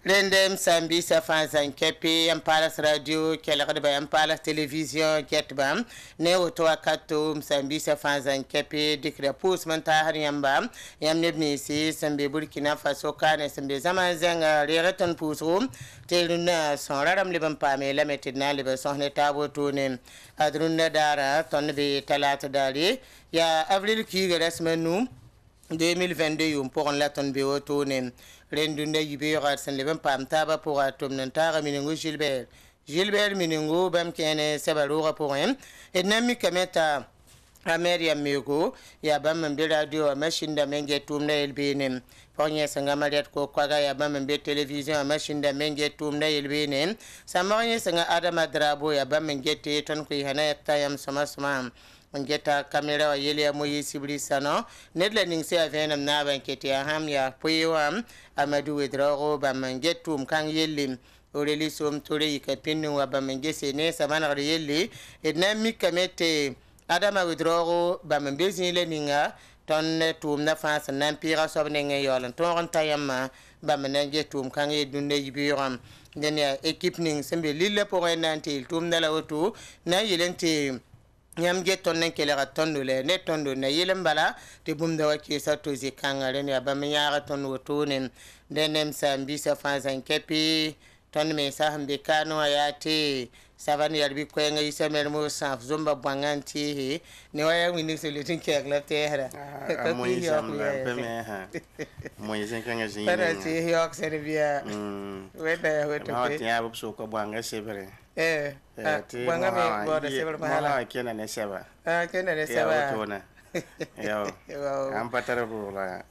Lendem sambi sa fanzan kepi en palas radio kelagde ba en palas television ketbam ne woto akato sambi sa fanzan kepi dikra pus man ta har yamba yam nebni si sambe Burkina Faso kana sambe zaman zanga rereton puso teluna son raram liban pame la metina liban son ne tabo to ne adrunna dara ton be talata dali ya avril ki resmenu 2022 yum pour la ton be woto ne rendunda yibe garsan leben pam taba pour atom nan tara miningo Gilbert miningo bam kene sabaruga pour en et nami kameta Ameria Mego ya bam mbe radio machine da menge tumna elbenen ponye sanga mariat ko kwaga ya bam mbe television machine da menge tumna elbenen samanye sanga Adama Drabo ya bam menge te ton ko hana tayam sama ngeta kamera wa yele moyi sibri sano nedla ning se avenam na banketi ham ya puiwam Amadou Wedrago bamangetum kan yelim oreli som tore ka pinnu wa bamangese ne samana yele edna mi kamete Adama Wedrago bamambezi le ninga ton tum na fas nan pira sobne ngayolan ton tayama bamanangetum kan yedunde yibiram ngene équipe ning sembe lille pour nantil tum na la auto na yelente nyam geton nen kele ga tondo le ne tondo na yelem bala te bumda waki sa to zikanga ne abamya ton woto nen denem sambi sa fanzan kepi ton me sa hambe kano ayate savani yarbi ko nga isamer mo sa zomba banganti ne waya wini se letin ke la terra mo yisam la peme ha mo yisen kanga jini para ti yok servia weta ma ti abu so ko banga sebere banga me boda sebere pahala kena ne seba kena ne seba yo am patara ko la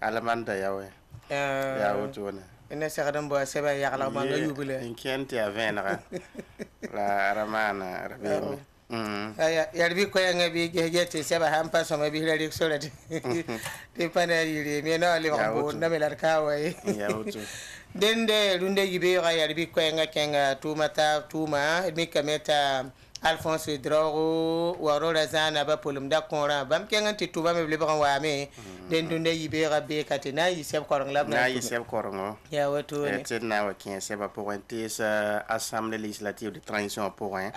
alamanda yawe ya wotona ina sakadam bo seba yakla banga yubule inkenti avenra la ramana rabbi yarbi ko yanga bi gejete seba hampa so ma bi hiri solati te panari me no le ko na me larka way ya wuto dende runde yibe yarbi ko yanga kenga tuma mi kameta Alphonse Wedrago waro razana ba polum da konra bam kenga ti tuba me leban wa me den dunde yibe rabbe katina yiseb korong lab na yiseb korong ya wato ne na wa kin seba pour sa assemblée législative de transition pour un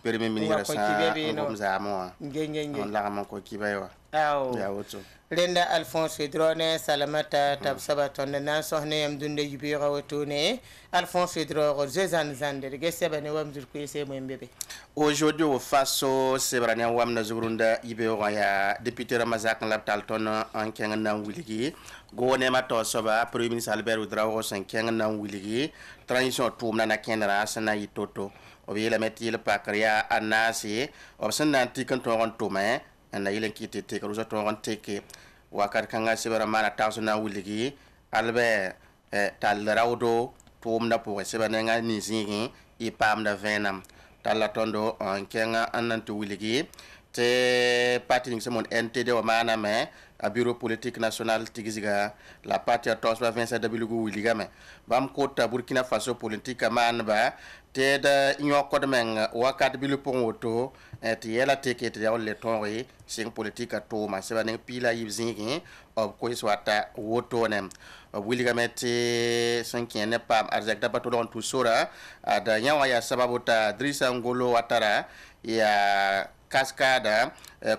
premier ministre sa ngomza mo ngenge on la man ko kibayo ya wato Lenda Alphonse Wedrago salamata tab sabaton na sohne am dunde yibe wato ne Alphonse Wedrago zezan zande ge seba ne wam zur ko se mo mbebe. Aujourd'hui au Faso sebrania wamna zurunda ibeo ya député Ramazak Laptalton en kenga wiligi gone mato soba premier ministre Albert Wedrago sen kenga wiligi transition tumna na kenra sana yitoto obi la meti le pakria anasi obsen nanti kan ton tome na yilen kiti te ko ton teke wakar kanga sebra mana tawsona wiligi Albert tal rawdo tumna pour sebananga nizingi ipam da venam talatondo en kenga anantu wiligi te parti ning semon NTD o mana me a bureau politique national tigiziga la parti a tosba Vincent Dabilugu wiliga me bam kota Burkina Faso politique man ba te da nyoko de men wakat bilu pon woto et yela teke te le tonri sing politique a to ma seba ning pila yibzingi o ko swata woto nem wiliga mete sankene pam arzak da bato don tout sora ada nyawa ya sababu ta Drissa Ngolo Ouattara ya cascada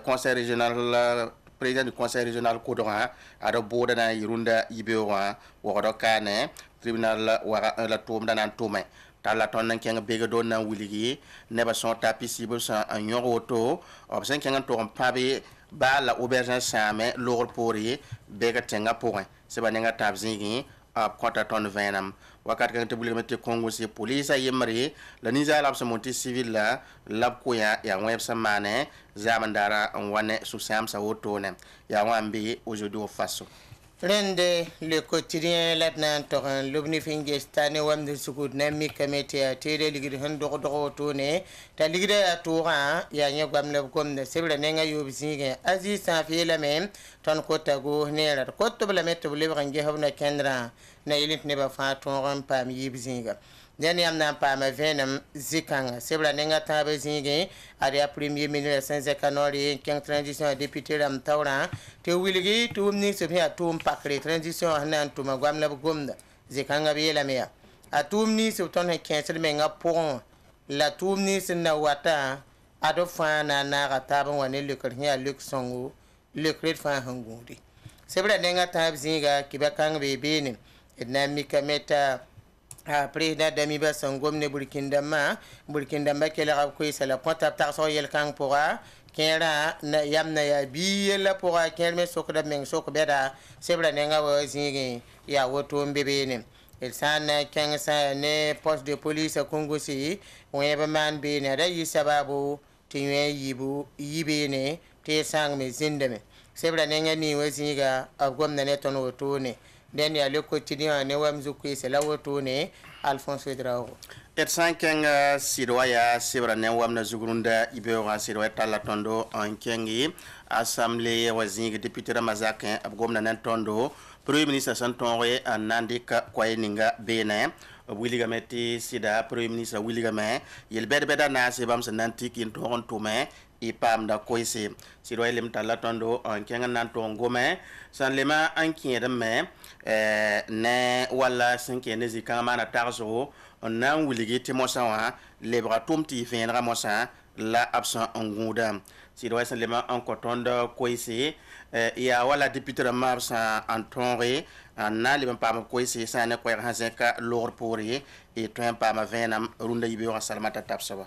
conseil régional président du conseil régional Kodora ada boda na Irunda Ibewa woro kane tribunal wara la tomda nan tome tala ton nan kenga bega don na wiligi neba son tapi sibo sa anyor auto obsen kenga to pabe ba la auberge same lor pori bega tenga point seba nenga tabzingi konta ton venam wakat kan tebuli mete Congo si police yemri la niza lab sa monti civil la lab ko ya web sa mane zamandara wane sous sam sa wotone ya wambi aujourd'hui au Faso Rende le quotidien là-dedans torrent l'obni fingestane wam de sukut na mi kamete a tere ligide han do tone ta ligide a toura ya nyagam le kom de sebra nenga yobsinge aziz sa fi la même ton kota go nera ko to bla metto le bangi habna kendra na yilint ne ba fa tõog paam yib zĩiga dẽn yãmb na n paama vẽenem zĩ-kãngã sebra nengã tãabã zĩigẽ ad yaa premier ministre sẽn zɛka noore n kẽng transition a député rãmb taoorã tɩ wilgi tʋʋm nins b yaa tʋʋm pakre transition sẽn na n tʋma goam la b gomda zĩ-kãngã b yeelame yaa a tʋʋm nins b tõnd sẽn kẽesd mengã pʋgẽ wã la tʋʋm nins n na wata ad b fãa na n naaga taab n wa ne lekr sẽn yaa lek-sõngo lekred fãa sẽn gũudi sebra nengã tãab zĩiga kɩba kãng bee beene d na n mikame t'a président damiba sẽn gom ne burkĩn-dãmbã kelga b koeesa la kõta b tagsg yel-kãng pʋga kẽerã yam na yaa bii yella pʋga kẽer me sokda b meng sok bɛda sebra nengã wa zĩigẽ yaa woto n be beene d sã n na kẽng sã yaa ne poste de police a kũngusi wẽeb maan beene ada yɩ sababu tɩ yõ yi beene tɩ y sãng me zĩndame sebra nengã nii wa zĩiga b gomda ne tõnd wotone dẽn yaa le quotidien ne wam zu-koeese la wotone Alphonse Wedraogo d sã n kẽng sɩd wa yaa sebra ne wamna zugrũndã y beoogã sɩd wa talla tõndo n kẽnge assemblée wa zĩig député rãmbã zakẽ b gomda ne tõndo premier ministre sẽn tõoge n na n dɩk koɛɛ ninga beene b wilgame tɩ sɩda premier ministre wilgame yel-bɛd-bɛda naase bãmb sẽn na n tɩk n tõog n tʋme y paamda koeese sɩd wa y lem talla tõndo n kẽng n na n tʋg n gome sẽn lema n kẽedme ne wala sẽn kẽ ne zĩ-kãngã maana tagsgo n na n wilgi tɩ mosã wã lebga tʋm tɩ y vẽenega mosã la b sẽn n gũuda sɩd wa sẽn lema n kõ tõnd koeese yaa wala député rãmbã b sã n tõoge n na n leb n paam b koeese sã ne koɛɛg sã zẽka logr poore y tõe n paama vẽenem rũndã yibeoogã salmata tab soaba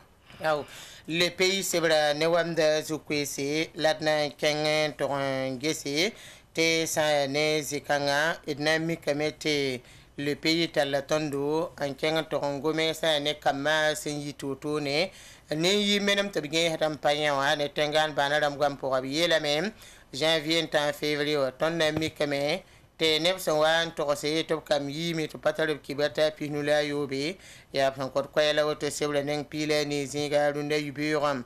le pays sebra ne wamda zu-koeese la d na n kẽng n tʋg n gese tɩ sã n yaa ne zĩ-kãngã d na n mikame tɩ le pays talla tõndo n kẽng n tʋg n gome sã n yaa ne kambã sẽn yit wotone ne n yi menem tɩ b gẽesd n pa yã wã ne tẽngaan bãana rãmb goam pʋga b yeelame janvier n tã n février wã tõnd na n mikame tɩ neb sẽn wa n togse tɩ b kam yiime tɩ pa tar b kiba t'a pisnu la a yoobe yaa b sẽn kõt koɛɛ la woto sebra neng piila a ne zĩiga rũndã yibeoogã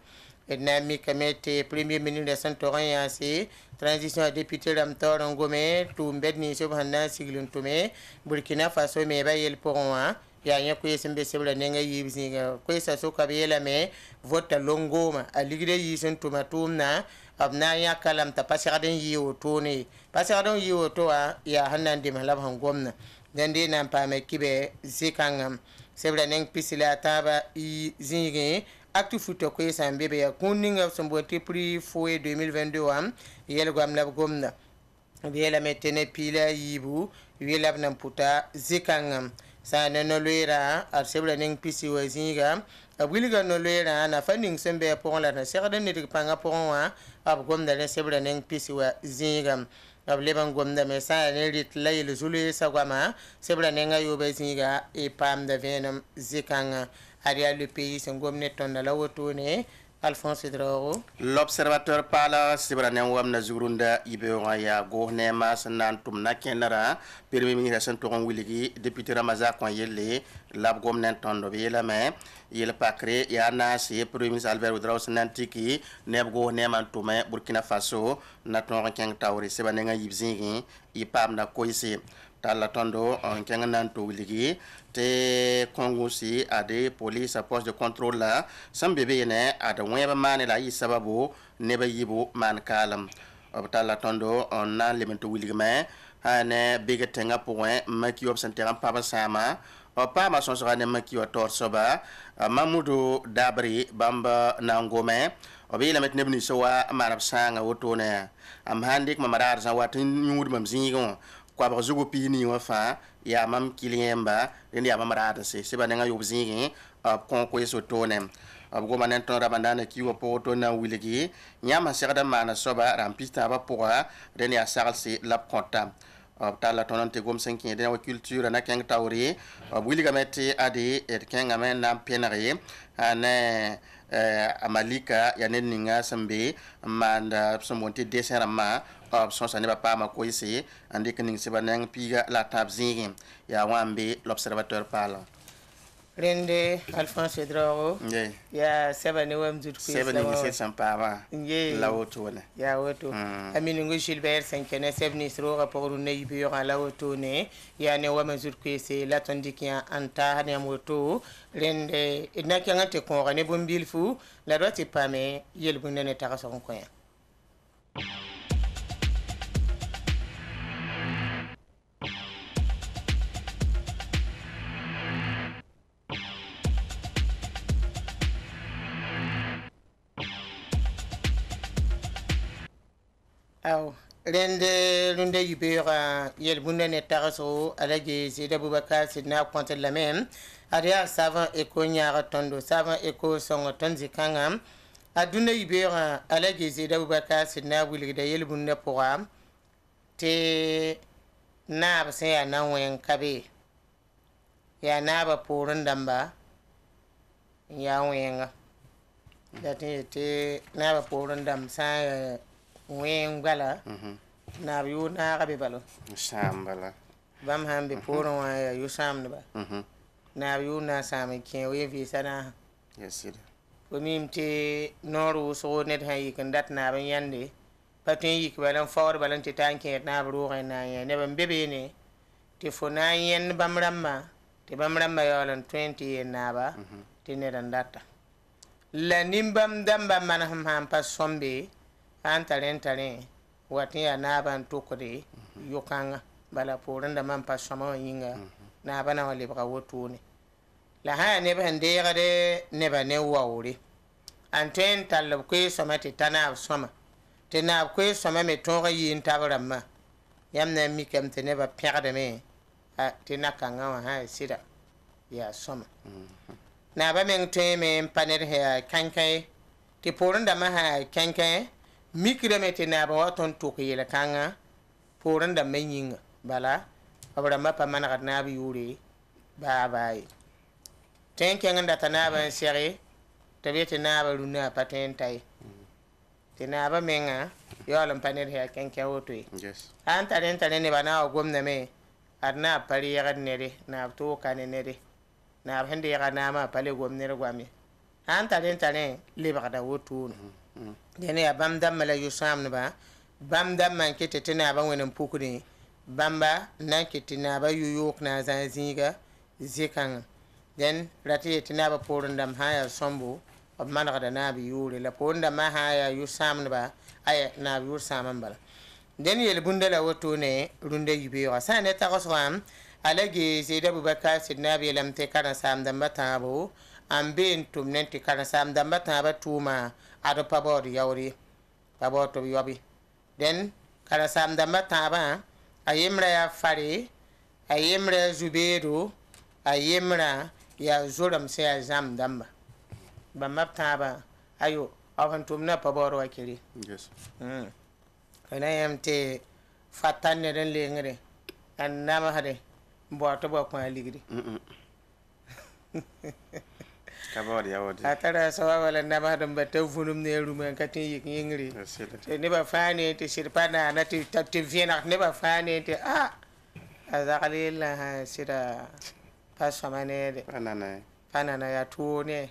d na n mikame tɩ premier ministre sẽn tog n yãase transition a député rãmb taoor n gome tʋʋm bɛd nins b sẽn na n sigl n tʋme burkina faso meebã yel pʋgẽ wã yaa yẽ koees n be sebra nengã yiib zĩiga koeesa soka b yeelame vota longoomã a ligda yiis n tʋma tʋʋmdã b na n yãka lame t'a pa segd n yɩɩ wotone pa segd n yɩɩ woto wã yaa sẽn na n dems la b sẽn gomna dẽn de na n paama kibɛ zĩ-kãngã sebra neng pisi la a tãabã y zĩigẽ acte futa koeesã n be be yaa kũun ninga b sẽn boond tɩ prix foe 2022 wã yɛl goam la b gomda b yeelame tɩ ne piila a yiibu we la b nan puta zĩ-kãngã sã ne no-loeerã ad sebra neng pisi wa zĩiga b wilga no-loeerã nafa ning sẽn be a pʋgẽ la sẽn segd n nedg pãngã pʋgẽ wã b gomda ne sebra neng pisi wa zĩigã b leb n gomdame sã n yaa ne rɩt la yel zu-loeesã goamã sebra nengã yooba zĩiga y paamda vẽenem zĩ-kãngã ad yaa le pays sẽn gom ne tõnda la wotone Alphonse Wedraogo l'observateur paala sebra ne wamna zugrũndã yibeoogã yaa goos neemã sẽn na n tʋm na-kẽndrã premier ministre sẽn tʋg n wilgi député rãmbã zakã yelle la b gom ne n tõnd b yeelame yel-pakre yaa naase premier ministre Albert Wedraogo sẽn na n tɩki ne b goos neemã n tʋme burkina faso na tõog n kẽng taoore sebra nengã yib zĩigẽ y paamda koeese talla tõndo n kẽng n na n tʋ wilgi tɩ kõngusi ade police a poste de contrôle la sẽn be beene ad wẽeb maane la a yɩ sababu neb a yibu maan kaalem b talla tõndo n na n lem n tɩ wilgme sã ne bɩg tẽngã pʋgẽ maki wã b sẽn tẽg n pãb sãama b paama sõsga ne maki wã taoor soaba mamudu dabri bãmb na n gome b yeelame tɩ neb ninsã wa n maan b sãanga wotone m sãn dɩk mam raar sã wat n yũud mam zĩigẽ wã koabg zugu pis nii wã fãa yaa mam kil yẽmba rẽnd yaa mam raadse sebã nengã yob zĩigẽ b kõ koees wotone b goma ne tõnd rabã daana ki wã pʋgẽ tɩ na n wilgi yãmb sẽn segd n maana soaba rãmb pis tãabã pʋga rẽnd yaa saglse la b kõta b talla tõnd n tɩ gom sẽn kẽed ne wa culture na kẽng taoore b wilgame tɩ ade d kẽngame n na n pẽnege ne a malika yaa ned ninga sẽn be n maanda b sẽn boond tɩ desẽ rãmbã b sõsa nebã paama koeese n dɩk ning sebã neng piiga la a tãab zĩigẽ yaa wã n be l'observateur paala rende Alphonse Drogo ya seba ne wam zut ku seba ni se sampa la woto ne ya woto amini ngo Gilbert Sankene sebni sroga pour ne yibi la woto ne ya ne wam zut ku se la tondikia anta ne moto rende ina kyangate ko ne bombil fu la roti pame yel bu ne ta so ko ya aw rende lunde yibera yel bunne ne taraso alaji sida bubaka sidna kwante la même aria savant eko nyaara tondo savant eko songo tonzi kangam aduna yibera alaji sida bubaka sidna wilgida yel bunne program te nab se ya nan wen kabe ya naba porun damba ya wenga dati te naba porun dam sa wen gala na yu na ga be balo sambala bam hambe poron wa yu sam ba na yu na sam ke we vi sana yes ko mimte noru so net hay kan dat na ban yande patin yik balan for balan ti tanke na bru ga na ya ne ban bebe ne ti fo na yen bam ramma ti bam ramma yolan 20 na ba ti ne dan data la nimbam damba man ham pas sombe antaren wati ya naban tokode yokanga bala poranda man pasama yinga nabana wale baka wotune la ha ne ban de gade ne ba ne wawure anten talab ko somati tana soma te na ko soma me tonga yin tabaramma yamna mi kam te ne ba perde me te nakanga wa ha sida ya soma na ba men te me paner he kankai te poranda ma ha kankai mikiremete na ba waton to ko yela kanga poran da menyin bala abra mapa mana na bi yure ba bai tenke nganda tanaba sere tabete na ba runa patentai tinaba menga yolam paner he kenke woto yes anta den ne bana gomna me adna pari ya nere na to kanere na hande ya na ma pale gomnere gwami anta den le ba da woto dene ya bamdam mala yusam ba bamdam man kete tena ba wenen pukuni bamba nan kete na ba yuyuk na zanziga zikan den rati tena ba porundam haya sombo ob man gada na bi yuri la porundam ma haya yusam ba aya na yusam bala den yel bundala woto ne runde yibe wa sane ta qasam alage zida bubakar sidna bi lam te kana sam dam batabo ambe tum nenti kana sam dam bataba tuma ado pabor yawri pabor to yobi den kana sam damba taba ayemra ya fari ayemra zuberu ayemra ya zuram se ya zam damba bamba taba ayo avantum na pabor wakiri yes kana yamte fatanne den lengre annama hade mboto bo ko ligri kabori yawodi atara sawa wala naba dum batta funum ne rumen katin yik yingri ne ba fane te sirpana na ti tatti viena ne ba fane te azalila sira pasamane de panana ya tuone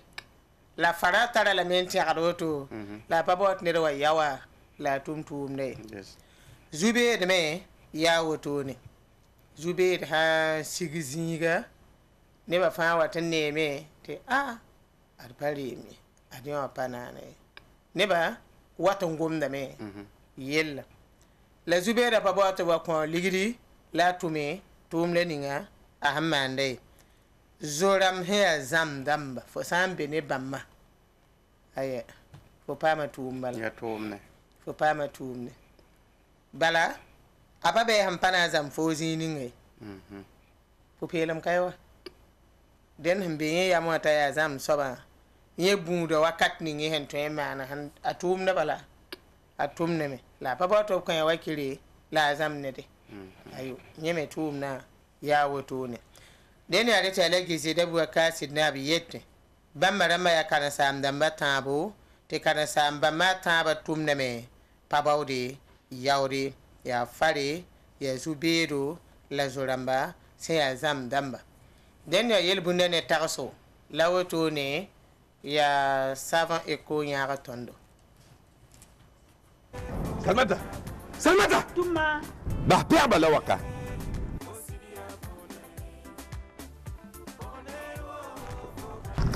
la farata la menti aroto la babot ne wa yawa la tumtum ne zube de me ya woto ne zube ha sigizinga ne ba fa watan ne me te adpari mi adiwa panane neba watan gomda me yella la zubera pabota wa ko ligiri la tume tumle ninga ahammande zoram he zam damba fo sambe ne bamma aye fo pama tumbal ya tumne fo pama tumne bala ababe hampana zam fo zininge fo pelam kaywa den hembe ya mota ya zam soba ye buudo wakat ni ngi hen to mana han atum na bala atum ne me la papa to kan wakiri la zam ne de ayo nyeme tum na ya woto ne den ya reta lagi se da buwa kasid na bi yette bamara ma ya kana sam damba tabo te kana sam ba ma taba tum ne me pabawde yawde ya fare ya zubero la zoramba se ya zam damba den ya yel bunne ne tarso lawoto ne ya savant eko nyaga tondo Salmata Tuma bah père balawaka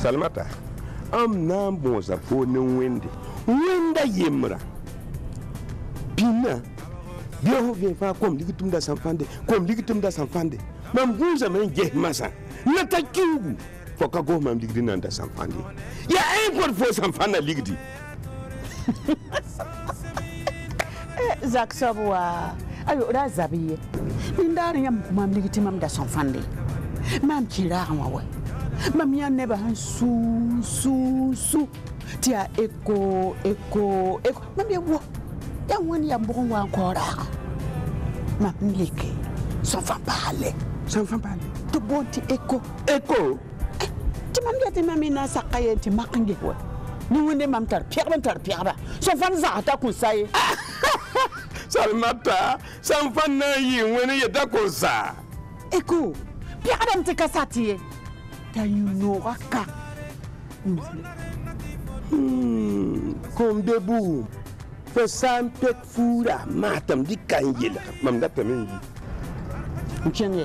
Salmata am nam bonza fo ne wenda yemra pina bio vient fa comme ligitum da sanfande mam gunza men je masa nata kingu foka go mam ligdi nan da sanfande ya import fo sanfana ligdi Zak sabwa ayo razabiye ndari yam mam ligiti mam da sanfande mam kira wa mam ya neba han su tia eko mam ya wo ya woni ya mbon wa kora mam liki sans parler to bonti eko ti mam ya te mam ina sakaye ti makange wa ni wonde mam tar pierre son fan za ta kun sai Salmata sanfan na yi wani ya dako sa eko pierre dam te kasati ta yuno ka comme debout fa sam pek fura matam di kanjela mam data min mchenge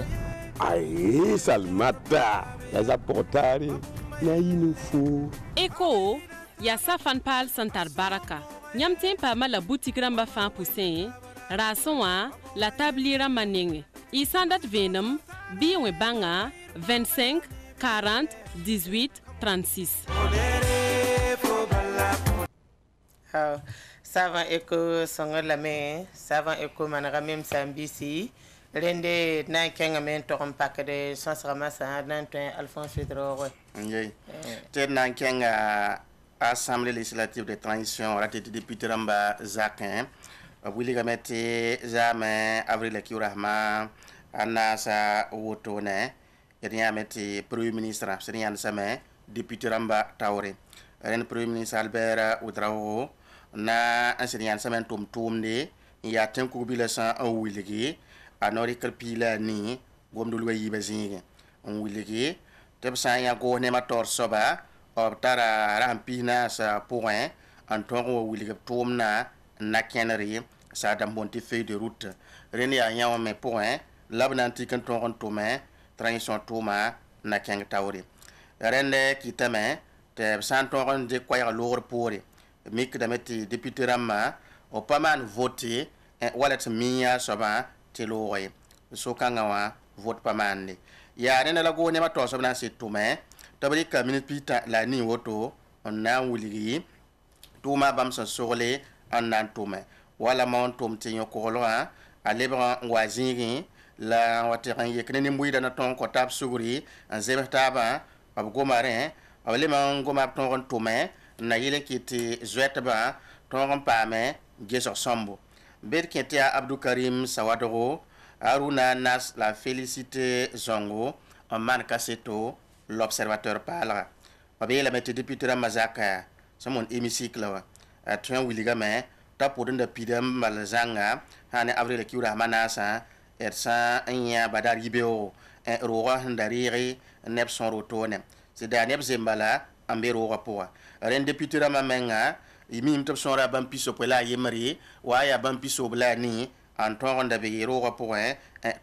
ai Salmata ya za portare na yinu fo Eko ya safan pal santar baraka nyam tempa mala boutique ramba fan poussin rason la tabliera manenge isandat venum biwe banga 25 40 18 36 savant eko songo lame savant eko manara mem sambisi rende na kenga men to on pakade sonsrama sa nan to Alphonse Drogo Njei. Ted nan kenga Assemblée législative de transition raté député Ramba Zakin Willy Gamete Jamais Avril Kiurahma Anna sa wotone yenya meti premier ministre Serigne Same député Ramba Taoré ren premier ministre Albert Oudraogo na enseignant Same tumtumde ya tenku bilasa en Willy anori kalpila ni gomdul wayi bazinge on Willy tebsa ya go ne mator soba tara rampina sa point en tongo Willy tumna na kenri sa dambonti feuille de route ren ya nyaw me point labnanti kan tongon tume transition tuma na keng tawri rende kitame te santongon de kwaya lor pori mik da meti député Rama o paman voter wala miya soba teloy so kangawa vote pamande ya rende la go ne ma to soba na situme tabri ka minute pita la ni woto on na wuligi tuma bam sa sorle an nan tume wala mon tum tinyo ko lo a lebra waziri la wateran yekne ni mbuida na ton ko tab suguri an zebertaba ab gomare awle man goma ton tume na yele kiti zwetba ton pame geso sombo ber kete Abdou Karim Sawadoro Aruna Nas la félicité zongo en man kaseto l'observateur parla babe la mette député Ramazaka samon hémicycle wa atun wiligame tapodon da pidam balzanga hane avril kiura manasa ersa anya badar yibeo roa ndariri neb son rotone c'est da neb zembala ambero rapoa ren député Ramamenga yimim top son ra bampiso pela yemri wa ya bampiso bla ni anton da be ro rapoa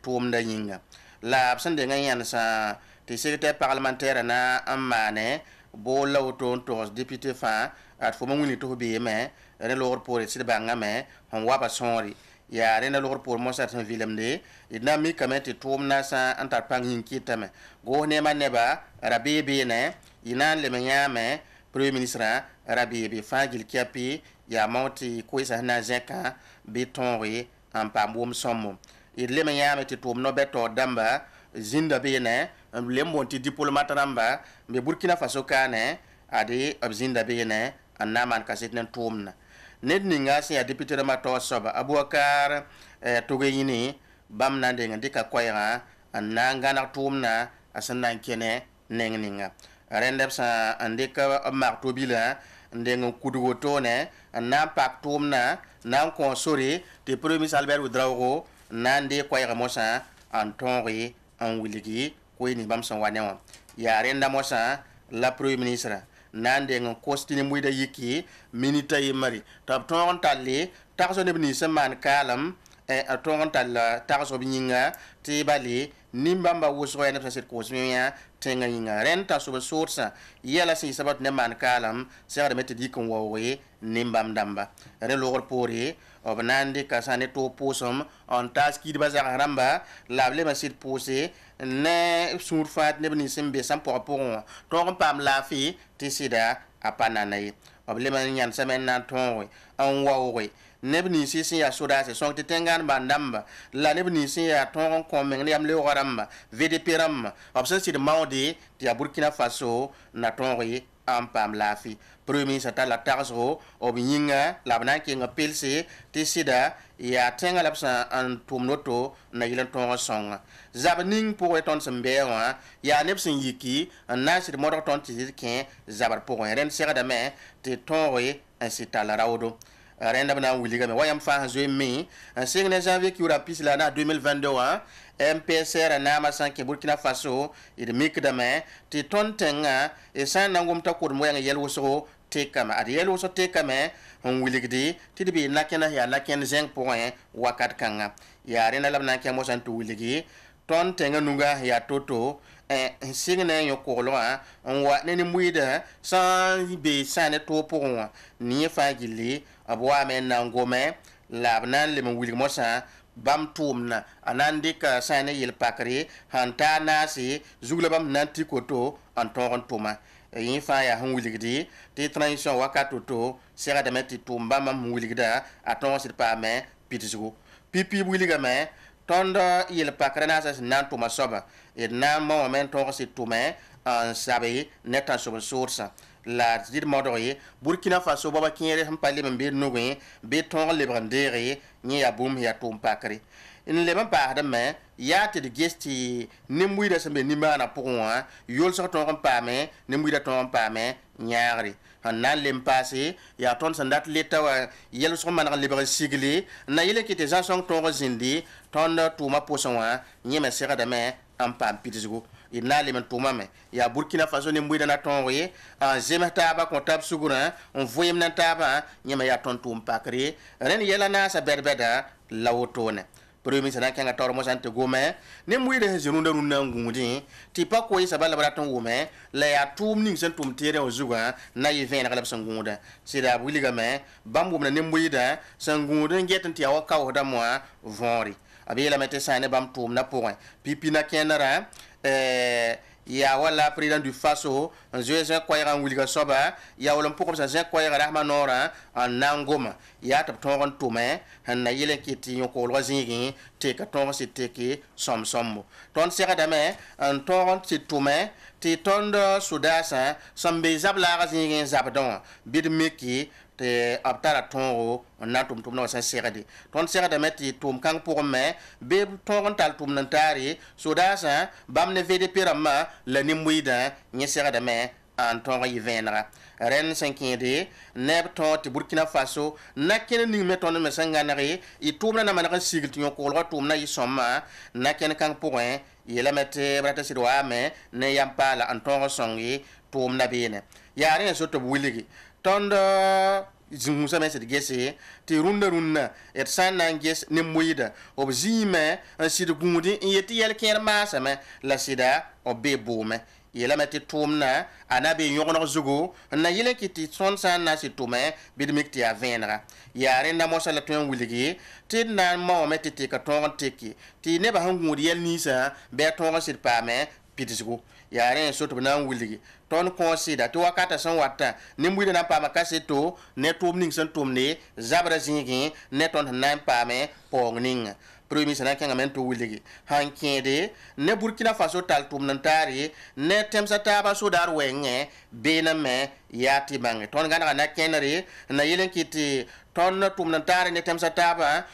tom da yinga la absent de ngayan sa te secrétaire parlementaire na amane bo lawton to député fa at fo manguni to be me ren lor pour c'est banga me on wa ba sonri ya rena lor pour mo certain vilemde ina mi kamete tom na sa antar pang hinkitame go ne maneba rabibi ne ina le menyame premier ministre rabibi fagil kiapi ya monti ko isa na zeka betonri en pambom sommo le menyame te tom no beto damba zinda bene le monti diplomate ramba be Burkina Faso kane ade abzinda bene annaman kaset nan tomna ned ninga si ya député ma to soba Abouakar togeyini bam na de ngandika koyra ananga na tumna asanna kene neng ninga rendep sa andika marto bila ndeng kudugo tone na pak tumna na konsori te premier Albert Oudraogo na nde koyra mosa antonri en wiligi ko ni bam san wane wa ya renda mosa la premier ministre nande ngon kostini muida yiki minita yimari tab ton talle taxo ne bni seman kalam a ton tal taxo bi nyinga ti bali nimbamba wusro ene tasit kosmiya tenga yinga renta so source yela si sabat ne man kalam sere meti dikon wowe nimbam damba re logor pori obnandi kasane to posom on taski di bazar ramba lable masit posé ne surfat ne bni sembe sam pour ton pam la fi ti sida apananay oblema nyan semen nan ton on wowe nebni si ya soda se son tengan bandamba la nebni si ya ton komen yam le waramba VDP ram option si de maudi ti Burkina Faso na ton ri am pam lafi premier ministre la tarzo obinga la bana ki nga pelsi ti sida ya tenga lapsa an tumnoto na yilan ton songa zabning pour eton sembewa ya nebsin yiki na si de modor ton ti ken zabar pour ren sera de me ti ton ri ainsi la rawdo renda bana wuliga me wayam fa zo mi signe janvier ki ura pis la na 2022 MPSR na ma sanke Burkina Faso id mik da me ti ton tenga e san nangum ta kur mo yang yel so te kama ad yel so te kama on wuligdi ti bi nakena ya naken zeng point wakat kanga ya renda labna ke mo san tu wuligi ton tenga nunga ya toto signe yo kolwa on wa ne ni muida san be san to pour ni fa gili abwa men nangome labnan le wuli mosa bam tumna anandika sane yel pakri hanta nasi zugla bam nanti koto anton tuma yin fa ya han wuligdi ti transition wakato to sera de metti tumba mam wuligda aton sir pa me pitisugo pipi wuliga me tonda yel pakra nasa nan tuma soba et nan moment to si tume an sabe netan so source la dir modori Burkina Faso baba kiere ham pale membe nugwe be ton le brandere ni ya boom ya tum pakri in le ban pa da me ya te de gesti nimwi da sembe ni mana pour moi yol so ton pa me nimwi da ton pa me nyaari han nan lem passé ya ton sandat leta wa yel so man le bre sigli na yele ki te janson ton zindi ton tuma posonwa ni me sera da me am pam pitizgo ina le men tuma me ya Burkina Faso ni mbuida na ton we en zemata ba kontab sugura on voyem na taba nyama ya ton tum pakri ren yela na sa berbeda lawotone premier ministre kanga tor mo sante gome ne mbuida he zununda runna ngudi ti pa ko isa bala braton gome la ya tum ning sen tum tere o zuga na yi ven galab sanguda sida buliga me bambu na ne mbuida sanguda ngetan ti awa kaw da mo vori abila mete sane bam tum na point pipi na kenara ya wala président du Faso Jean Koyra wuliga soba ya wala pour ça Jean Koyra rahmanora en nangoma ya tap ton tume na yele kiti yon ko lozingi te ka ton c'était ki sombo ton sera dame en ton ti tume ti ton sudasa sambe zabla razingi zabdon bidmeki te aptara tonro na tum no sa serade ton serade meti tum kang pour me be ton tal tum nantari sudasa bam ne VDP ramma la nimwida ni serade me en ton yivenra ren 5 neb ton ti Burkina Faso na ken ni meton me sanganari i tumna na manaka sigil ti ko lo tumna yi somma na ken kang pour yela mete brata sidwa me ne yampala en ton songi tumna bene yare so to wuligi tonda zumusa me se gese ti runda et sanna nges ne moyida ob zime an sid gudi yeti yel ker masame la sida obe bome yela meti tumna anabe yogono zugo na yele kiti son sanna si tume bidmikti a venra yare na mo sala ton wuligi ti na mo meti ti ka ton teki ti ne ba hangudi yel nisa be ton sir pame pitisgo yare soto na wuligi ton consider to wakata san wata ni mbuida na pa makase to ne tum ning san tum ne zabra zingi ne ton nan pa me pong ning premier ministre na kanga men to wuligi hankede ne Burkina Faso tal tum nan tari ne temsa taba so dar wenge bena me yati bangi ton gana na kenari na yelen kiti ton tum nan tari ne temsa taba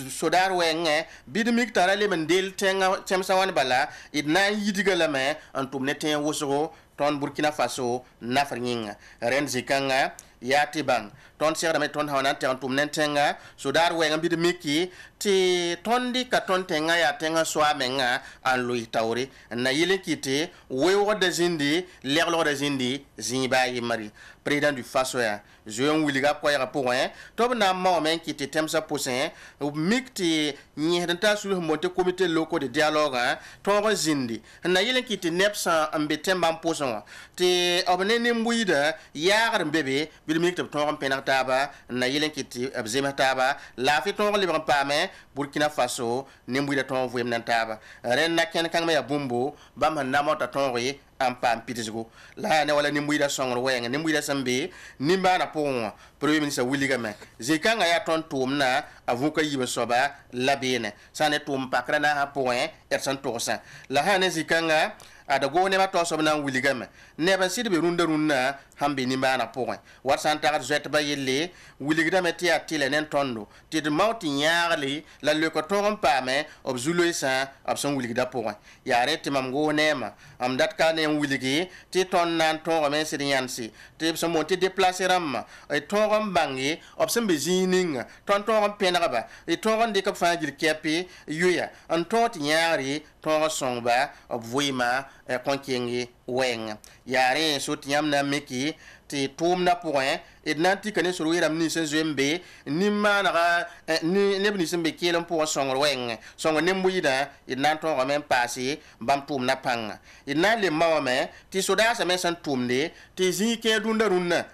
so dar wenge bidmik tara le men del tenga temsa wan bala idna yidigala me antum ne ten woso ton Burkina Faso nafringa ren zikanga yati bang ton sera me ton hawana te tum nentenga so dar we ngambi de miki ti tondi ka ton tenga ya tenga so amenga an lui tawri na yile kiti we wo de zindi lerlo de zindi zimba yi mari président du faso ya joyon wiliga ko ya pour hein to na ma men kiti temsa poussin mikti ni danta sur monte comité local de dialogue hein to zindi na yile kiti nepsa ambete mbam poussin ti obne ni mbuida yagar bébé bil mikti to penataba na yile kiti abzema taba la fi to libre pame Burkina Faso nimbuida to vuem nantaba ren na ken kan ya bumbu bam na mota tonri am pam pitisgo la ne wala nimbuida songro wenga nimbuida sambe nimba na pon premier ministre William me zikanga ya ton tumna avuka yibe soba labene sane tum pakra na ha point ersan tosa la hane zikanga ada go ne ma to so na William ne ba sidbe runda hambe ni bana point wat santa zet ba yelle William ti atile nen tondo ti de mauti nyaarli la le ko ton pame ob zuloisa ab son William point ya rete mam go nema am dat ka ne William ti ton nan ton men sidin yansi ti so monti déplacer ram e ton bangi ob son bezining ton penaba e ton de ka fa gil kepi yuya an ton ti nyaari ton songba ob voima e konkengi weng yare so tiam na meki ti tum na point et nanti kane so wiram ni sen zembe ni manara ni nebni sembe kelam pour songor weng songo nembuida et nanto ko men passer bam tum na panga et nan le mawame ti soda sa men san tumde ti zike dunda runna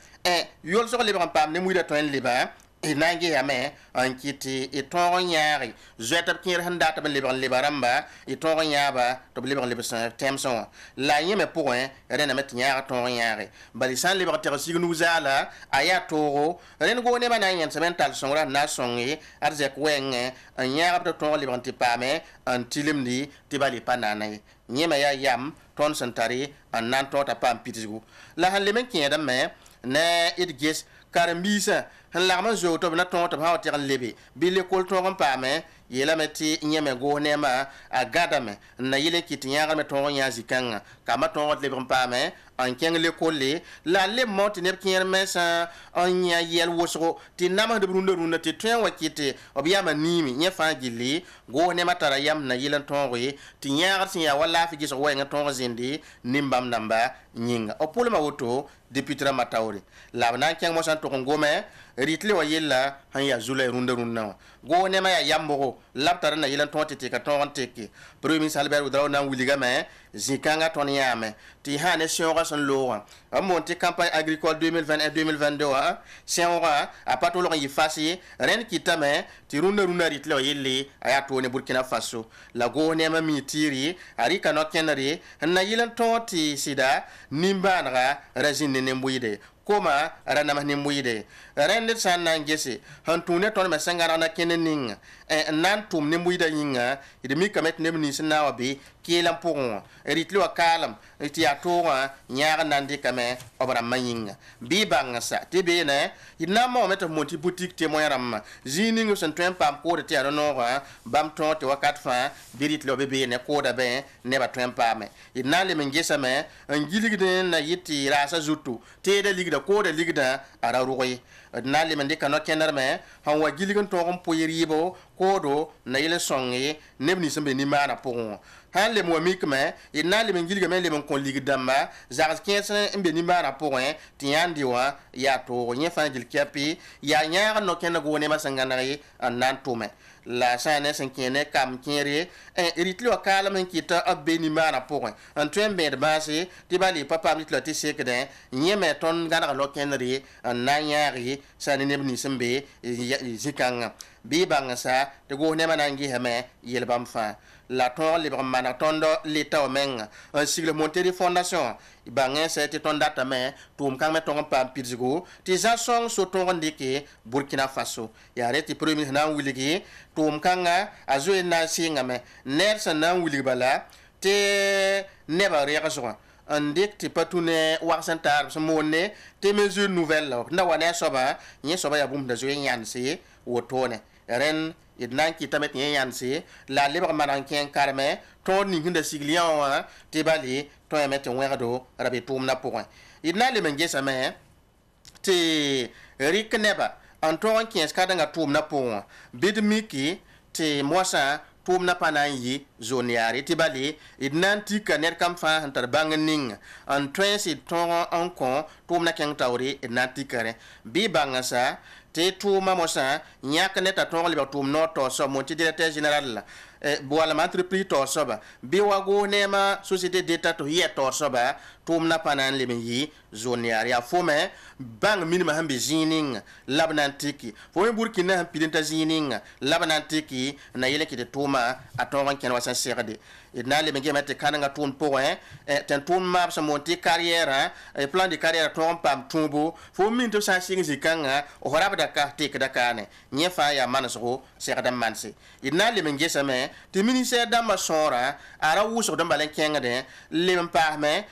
yol so le bam pam nembuida to en liba et nangi yame an kiti et ton nyari zetab kir handa ta liban libaramba et ton nyaba to liban liban temson la yeme point rena met nyara ton nyari balisan libertaire signu zala aya toro ren go ne banayen semental songra na songi arzek wenge an nyara to ton liberté pame an tilimdi tibali pananay nyema ya yam ton santari an nan to ta pam pitisgu la han lemen kiyada me ne it gis karambisa han lagman zo to na ton to ha ti lebe bile kol to ngam pame yela meti nyeme go nema agadame na yele kitinya me ton nya zikanga kama ton lebe pame an keng le kolle la le moti ne kier mesa an nya yel wosro ti nama de runda ti twen wakite obiama nimi nya fa gili go nema tara yam na yelen ton ri ti nya sin ya wala fi giso wenga ton zindi nimbam namba nyinga opulma woto député Matauri la na keng mo san to ngome ritle wa yella han ya zula runda go ne ma ya yambo laptara na yelan ton tete ka ton teke premier ministre Albert Oudrao na William zikanga ton yame ti hane sionga son loa a monté campagne agricole 2020 et 2022 sionga a patolo yi fasi ren kitame ti runda ritle wa yelle aya to ne Burkina Faso la go ne ma mitiri ari kano kenari na yelan ton ti sida nimbanra razine ne mbuyide koma rana mahni muyide rende san nan gese han tune ton me sangara na kenening nan tum ne muyida yinga ide mi kamet ne ni sna wabi kelam pon eritlo kalam iti atonga nyaga nandi kame obra mayinga bi banga sa tibe ne ina mo met monti boutique te moyaram ziningo sen twen pam ko de tiaro no bam ton te wakat fa biritlo bebe ne ko da be ne ba twen pame ina le mengesa me ngiligi na yiti rasa zutu te de ligda ko de ligda ara roye na le mende kano kenar me han wa giligan to on poyeribo kodo na yele songi nebni sembe ni mana pon han le mo mikme ina le mengiliga me le mon kon ligdamba zars 15 mbe ni mana pon tiandi wa ya to nye fa gil kapi ya nyaara no ken go ne masanganari nan tume la sane sen kene kam kere eritlo kala men kita abeni mana pon en twembe de base ti bali papa mit lo ti sekde nyeme ton gana lo kenri nan yaari sane nebni sembe zikanga bi banga sa te go ne manangi heme yelbam fa la ton libre mana tondo l'état o menga un sigle monté de fondation banga sa te ton data me tum kan me ton pam pirzigo ti za song so ton ndike Burkina Faso ya reti premier na wiligi tum kanga azo na singa me nersa na wiligi bala te neba reaction andik ti patune waksantar so monne te mesure nouvelle na wane soba nye soba ya bum da zo yansi wotone ren idnan ki tamet yansi la libre mananken karme ton ni hinda siglian wa te bali to emet werdo rabi tum na point idna le mengesa me te rik neba an tõog n kẽes kadengã tʋʋmdã pʋgẽ bɩd miki tɩ moasã tʋʋmdã pa na n yɩ zon yaare tɩ bale d na n tika ned kam fãa sẽn tar bãng ninga n tõe sɩd tõog n kõ tʋʋmdã kẽng taoore d na n tikare bɩ bãngsa tɩ tʋʋma mosã yãk ne t'a tõog lebg tʋʋm noor taoosb mon tɩ directeur général la boalem entreprise taoosba bɩ wa goos neema société d'état tɩ yɛ taoosba tʋʋmdã pa na n leb n yɩ zon yaar yaa fome bãng minimã sẽn be zĩig ninga la b na n tɩki fo me burkina sẽn pid n ta zĩig ninga la b na n tɩki n na yɩl n kɩ tɩ tʋʋma a tõog n kẽn wa sẽn segde d na n leb n gema tɩ kãnengã tʋʋmd pʋgẽ tɩ tʋʋmd maab sẽn moon tɩ carrière plan de carrière tõog n paam tũubo fo min tɩ b sã n sig zĩ-kãngã f rabda ka tɩkda kaane yẽ fãa yaa manesgo segd n manse d na n leb n gesame tɩ ministère dãmbã sõora a ra wʋsgd n bala n kẽngdẽ leb n paasme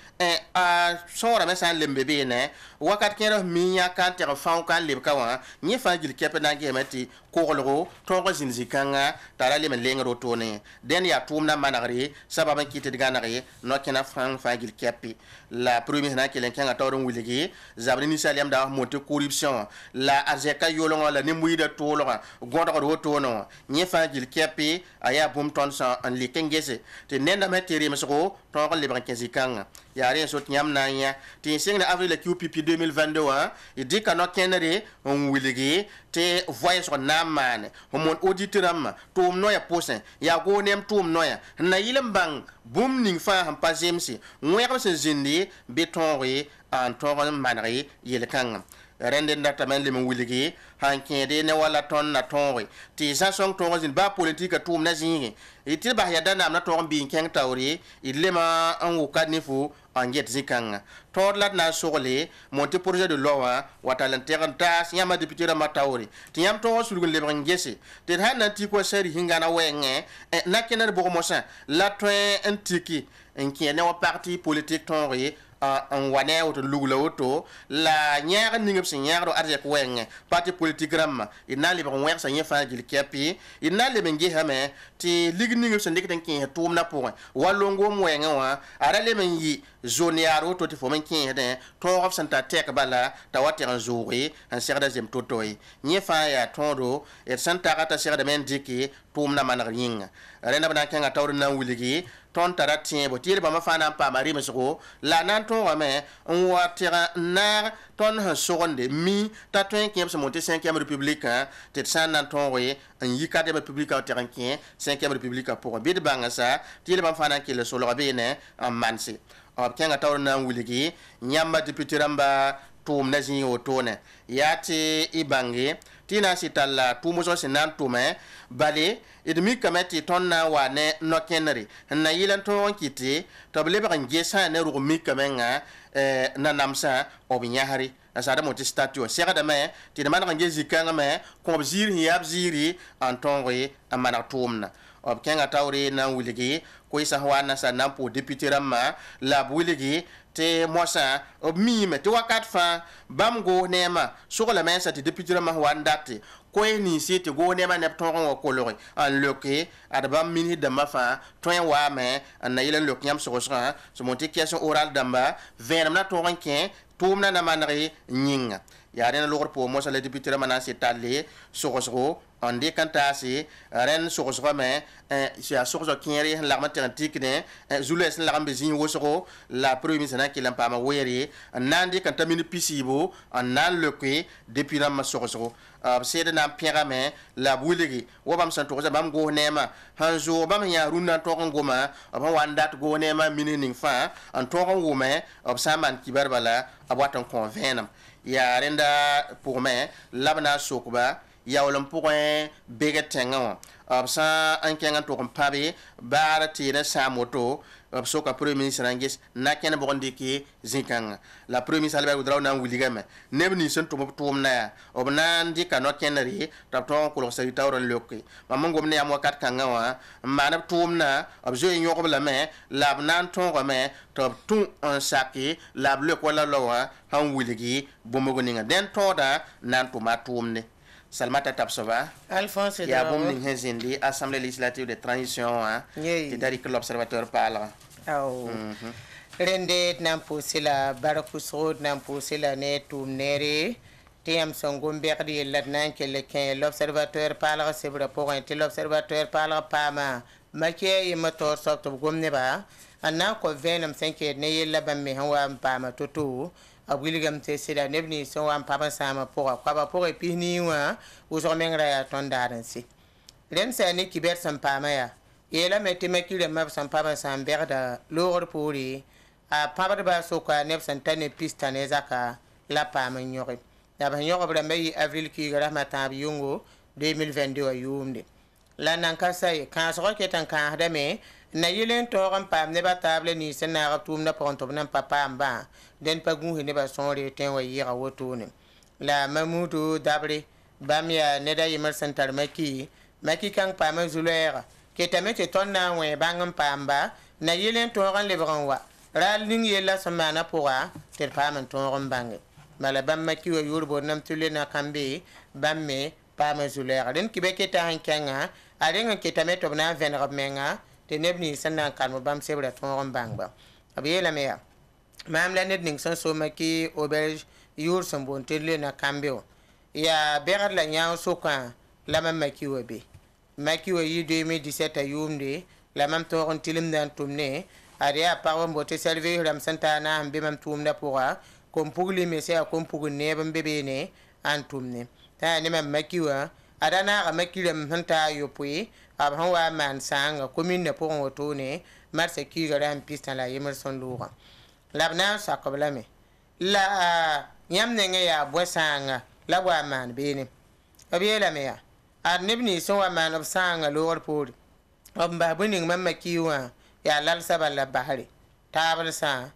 a sõorame sã n leb n be beene wakat kẽer f mi yãka n teg fão ka n lebka wã yẽ fãa gil kɛp na n gesame tɩ koglgo tõog zĩnd zĩ-kãngã t'a ra leb n lengd wotone dẽnd yaa tʋʋmdã manegre sabab n kɩt d gãnege no-kẽna fãa gil kɛpɩ la premier na n kell n kẽngã taoor n wilgi zabd ninsaalɛm daa f moon tɩ corruption la a zɛka yolgã la nim-wɩɩdã toolgã gõdgd wotone wã yẽ fãa gil kɛpɩ a yaa bũmb tõnd sã n lik n gese tɩ nendame tɩ remsgo tõog n lebg n kẽ zĩ-kãngã yaa rẽ sot yãmb na n yã tɩ y sɩngd avril la QPP 2022 wã y dɩka no-kẽnere n wilgi tɩ voɛɛsg na n maane f mon audit rãmbã tʋʋm noyã pʋsẽ yaa goog nem tʋʋm noyã n na yɩl n bãng bũmb ning fãa sẽn pa zemse wẽgb sẽn zĩndi bɩ tõoge n tõog n manege yel-kãngã rẽnd n datame n lem n wilgi sãn kẽede ne wala tõnd na tõoge tɩ y zã sõng tõog n zĩnd baa politika tʋʋmdã zĩige tɩ d bas ya da-naamdã tõog n bɩ n kẽng taoore d lema n wʋka nifo n get zĩ-kãngã tõod la d na n sogle mon tɩ projet de loi wã wa tall n teg n taas yãmbã député rãmbã taoore tɩ yãmb tõog n sulg n lebg n gese tɩ d sãn na n tik wa sari sẽn gãna wɛɛngẽ na kẽned bʋg mosã la tõe n tiki n kẽ ne wa parti politique tõoge n wa ne woto lugla woto la yãag ning b sẽn yãagd arzɛk wɛɛngẽ parti politique rãmbã d na n lebg n wẽgsa yẽ fãa gil kɛpɩ d na n leb n gesame tɩ lig ning b sẽn dɩkd n kẽes tʋʋmdã pʋgẽ wa longom wɛɛngẽ wã a ra leb n yɩ zone yaar woto tɩ fo me n kẽesdẽ tõog b sẽn tar tɛk bala t'a wa teg n zooge n segda zem to-to ye yẽ fãa yaa tõodo d sẽn taga t'a segdame n dɩke tʋʋmdã manegr yĩnga rẽnda b na n kẽnga taoor n na n wilgi tõnd tara tẽebo tɩ yel-bãmbã fãa na n paama remsgo la a na n tõogame n wa teg n naag tõnd sẽn sogende mi t'a tõe n kẽ b sẽn moon tɩ 5e républikã tɩ d sã n na n tõoge n yi 4e républikã teg n kẽ 5e républikã pʋgẽ bɩ d bãngsa tɩ yel-bãmb fãa na n kell solga beene n manse b kẽnga taoor n na n wilgi yãmba député rãmba tʋʋmdã zĩig wotone yaa tɩ y bãnge tɩ y na n sɩ talla tʋʋm-wʋsg sẽn na n tʋme bale d mikame tɩ tõnd na n wa ne no-kẽnere n na yɩl n tõog n kɩte tɩ b lebg n ges sã ne rʋg mikamenga nanamsã b yãsre la saada mo tɩ statut wã segdame tɩ d maneg n ges zĩ-kãngame kõ b ziir sẽn yaa b ziiri n tõoge n maneg tʋʋmdã b kẽnga taoore na n wilgi koɩsã sẽn wa n nasã na n pʋʋs député rãmbã la b wilgi tɩ mosã b miime tɩ wakat fãa bãmb goos neemã soglame n sa tɩ député rãmbã sẽn wa n date koɛɛs ninsi tɩ goos neemã neb tõog n wa kolge n loke ad bãmb minis dãmbã fãa tõe n waame n na yɩl n lok yãmb sogsgã sẽn moon tɩ kɛs oral dãmba vẽenem na tõog n kẽ tʋʋmdã na manege yĩnga yaa rẽnd logr pʋʋs mosã la député rãmbã na n sɩ talle sogsgo n dɩk n taase rẽnd sogsgame yaa sogsg kẽere sẽn lagm n teg n tɩkdẽ zulɛ sẽn lagm be zĩig wʋsgo la premier ministre na n kell n paama weere n na n dɩk n ta min pisiibo n na n loke depuis rãmbã sogsgo b sɩd na n pẽgame la b wilgi wa bãmb sẽn tʋgsa bãmb goos neemã sẽn zoog bãmb sẽn yaa rũndã n tõog n goma b sẽn wa n dat goos neemã minis ning fãa n tõog n wʋme b sã n maan kibar bala b wat n kõ vẽenem yaa rẽnda pʋgme la b na n sokba yaool n pʋgẽ begd tẽngã wã b sã n kẽng n tʋg n pãbe baar tɩɩd n sãam woto b soka premier ministre n ges na kẽnd bʋg n dɩke zĩ-kãngã la premier ministre albert oudrao na n wilgame neb nins n tʋm b tʋʋmdã yaa b na n dɩka no-kẽndre t'a b tõog n kolg sari taoor n loke mam n gom ne yam wakat kãngã wã n maan b tʋʋmdã b zoe yõgb lame la b na n tõogame tɩ b tũ n sake la b lok wala la wã sãn wilgi bũmb ninga dẽn tõoda n na n tʋma a tʋʋmde Salmata Tapsova, Alphonse il y a bon zindi Assemblée législative de transition hein c'est-à-dire que l'observateur parle. Rende nan pusila barakusod nan pusila ne tumnere tiyam songum berdi ladnan kele ken l'observateur parle sebra pour un l'observateur parle pama makie yemator sopto gomne ba anna ko venam senke ne yella bamme hawa pama toto a wiligam te sida nebni so wan papa sama pour kwa ba pour epini wa uso mengra ya tondaran si len sa ni kiber sam pama ya yela meti makile mab sam papa sam berda lor puri a papa ba so ka neb santane pistane zaka la pama nyori da ba nyori bra mai avril ki gara mata yungo 2022 ayumde la nan ka sai kan so ke tan kan hadame na yilen to ran pam ne ba table ni sena ga tum na pronto nan papa amba den pa gu ne ba sonre ten wa yira woto ne la mamudu dabre bamia ne da yimar santar maki kan pam zulera ke tamete ton na we bangam pamba na yilen to ran le bran wa ral ning yella samana pourra ter pam ton ran bange mala bam maki wa yurbo nam tule na kambe bamme pam zulera den kibeke ta hankanga arenga ke tameto na venra menga te nebni sanna kan mo bam sebra ton bangba abiyela meya mam la ned ning son so maki auberge yur son bon tele na kambeo ya berat la nyaaw so kan la mam maki wobe maki wo yi 2017 ayumde la mam to on tilim dan tumne aria parwa mbote serve ram santa na ambe mam tumna pourra kom pugli me se kom pugu ne bam bebe ne an tumne ta ne mam maki wa adana ga maki ram santa yopui ab hawa man sanga commune pour woto ne marse ki gara am pista la yemerson luga labna sakobla me la nyam ne ya bosanga la wa man bene abiyela me ya ad nebni so wa man of sanga lor por ob ba buning mamma kiwa ya lal sabal la bahari tabal sa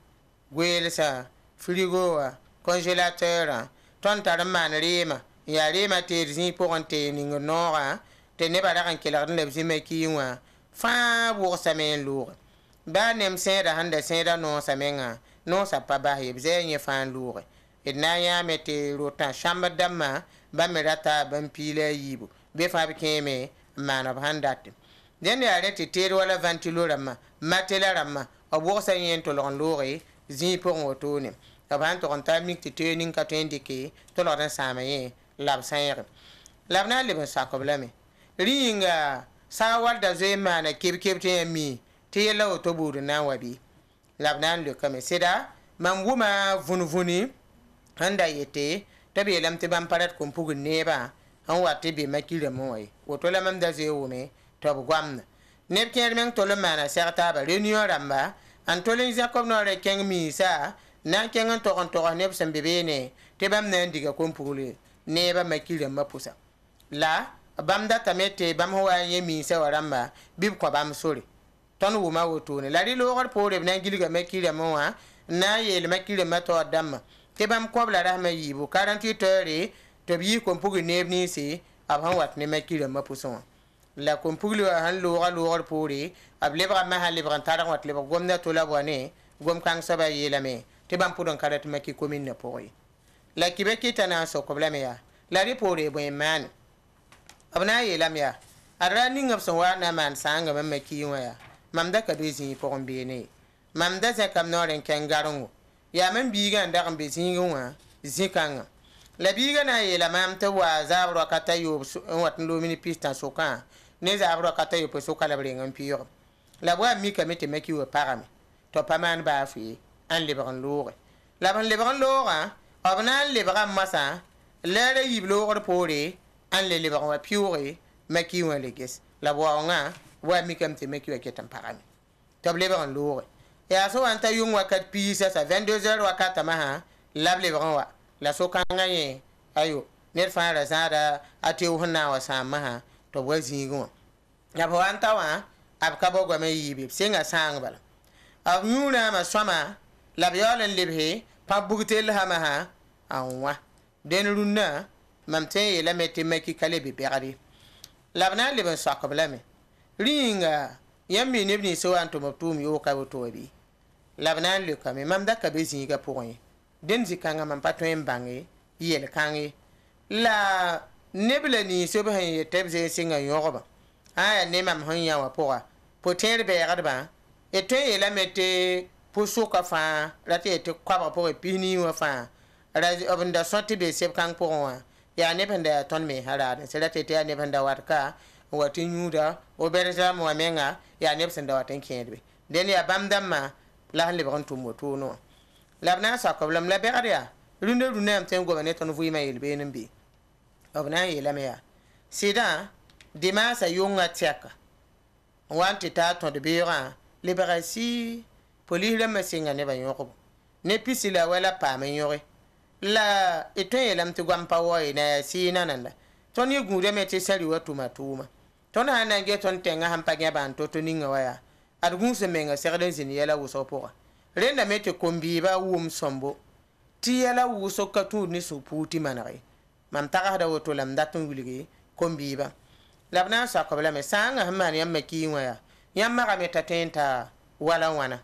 gwel sa frigo wa congélateur ton tar man rema ya rema terzi pour on te ningo nora te ne ba kan kelar ne bzime kiwa fa bo samen lour ba nem sera handa sera no samenga no sa pa ba ye bzenye fan lour edna ya mete rota chamba damma ba merata ban pile yibu be fa bi keme man of handat den ya rete ter wala ventilorama matelarama abo sa yen to lon loure zi pour otone aban to on tamik te tening ka tendike to lon samaye lab sayre labna le sa problème ringa sawar da zai mana kebkebte mi te yela otoburu na wabi labnan le kame seda man wuma vunvuni handa yete tabe lamte ban parat ko pugu neba an wate be makire moy woto la mam da zai wume to bu gwamna neb ker men to le mana serta ba reunion ramba an to le jakob no re keng mi sa na kengan to on to neb sam bebene te bam na ndiga ko pugule neba makire mapusa la bam da tamete bam ho anye mi se waramba bib ko bam sori ton wu ma woto ne la ri lo gor pore na gilga mekire mo wa na yel mekire mato damma te bam ko bla rahma yibu 48 heures to bi ko pugu nebni si ab han wat ne mekire mapuson la ko pugu han lo gor pore ab le bra ma ha le bra tar wat le gomna to la bone gom kan saba yelame te bam pudon karat meki commune ne pore la kibeki tana so ko blame ya la ri pore bo man abna yelam ya arani ngap so wa na man sanga mamma kiwa ya mamda ka bezi po ngombene mamda za kam noren kengarongo ya man biga nda kan bezi ngwa zikanga la biga na yela mam ta wa zabro kata yo wat ndo mini pista soka ne zabro kata yo po soka la brenga piyo la wa mi ka mete meki wa parame to paman ba fi an lebran lore la ban lebran lora abna lebran masa lere yiblo or pore an le lebran wa piore maki wa leges la boanga wa mi kam te maki wa ketam parami to lebran lore ya so anta yung wa kat pisa sa 22h wa kata maha lab lebran wa la so kanga ye ayo ner fa ra zada ate hunna wa samaha to wazingo ya bo anta wa ab ka bo gwa me yibi singa sang bala ab nyuna ma swama lab yolen lebhe pa bugtel hamaha anwa den runna mamte la meti meki kale bi berari labna liban sakablame ringa yammi nebni so anto mabtum yo ka woto bi labna le kame mamda ka be zinga poin den zikanga mam patwen bangi yel kangi la nebla ni so ba ye tebze singa yoba aya ne mam honya wa poa poter be yarba eto yela meti pusu ka fa rate te kwaba po pini wa fa razi obnda soti be seb kan pʋgẽ ya ne benda ton me harad c'est la tete ya ne benda watka wati nyuda o berja mo menga ya ne bsenda waten kẽedbe den ya bamdamma la le bon tum woto no labna sa ko lam la berya runda runda am ten go ne ton vuima yel be nembi obna yela me ya sida dimasa yonga tiaka wanti ta ton de bera liberasi poli la masinga ne ba yoko ne pisila wala pa me yore la etoye lam ti gwam pa woy na si nananda ton ye gude me ti sari watu matuma ton hana ge ton tenga hampa ge ban to ninga waya adgun se menga serden zin yela wuso poa renda me te kombi ba wum sombo ti yela wuso katu ni su puti manare mam taga da woto lam datun wuligi kombi ba labna sa ko bla me sanga hamani yamma ki waya yamma ga me tatenta wala wana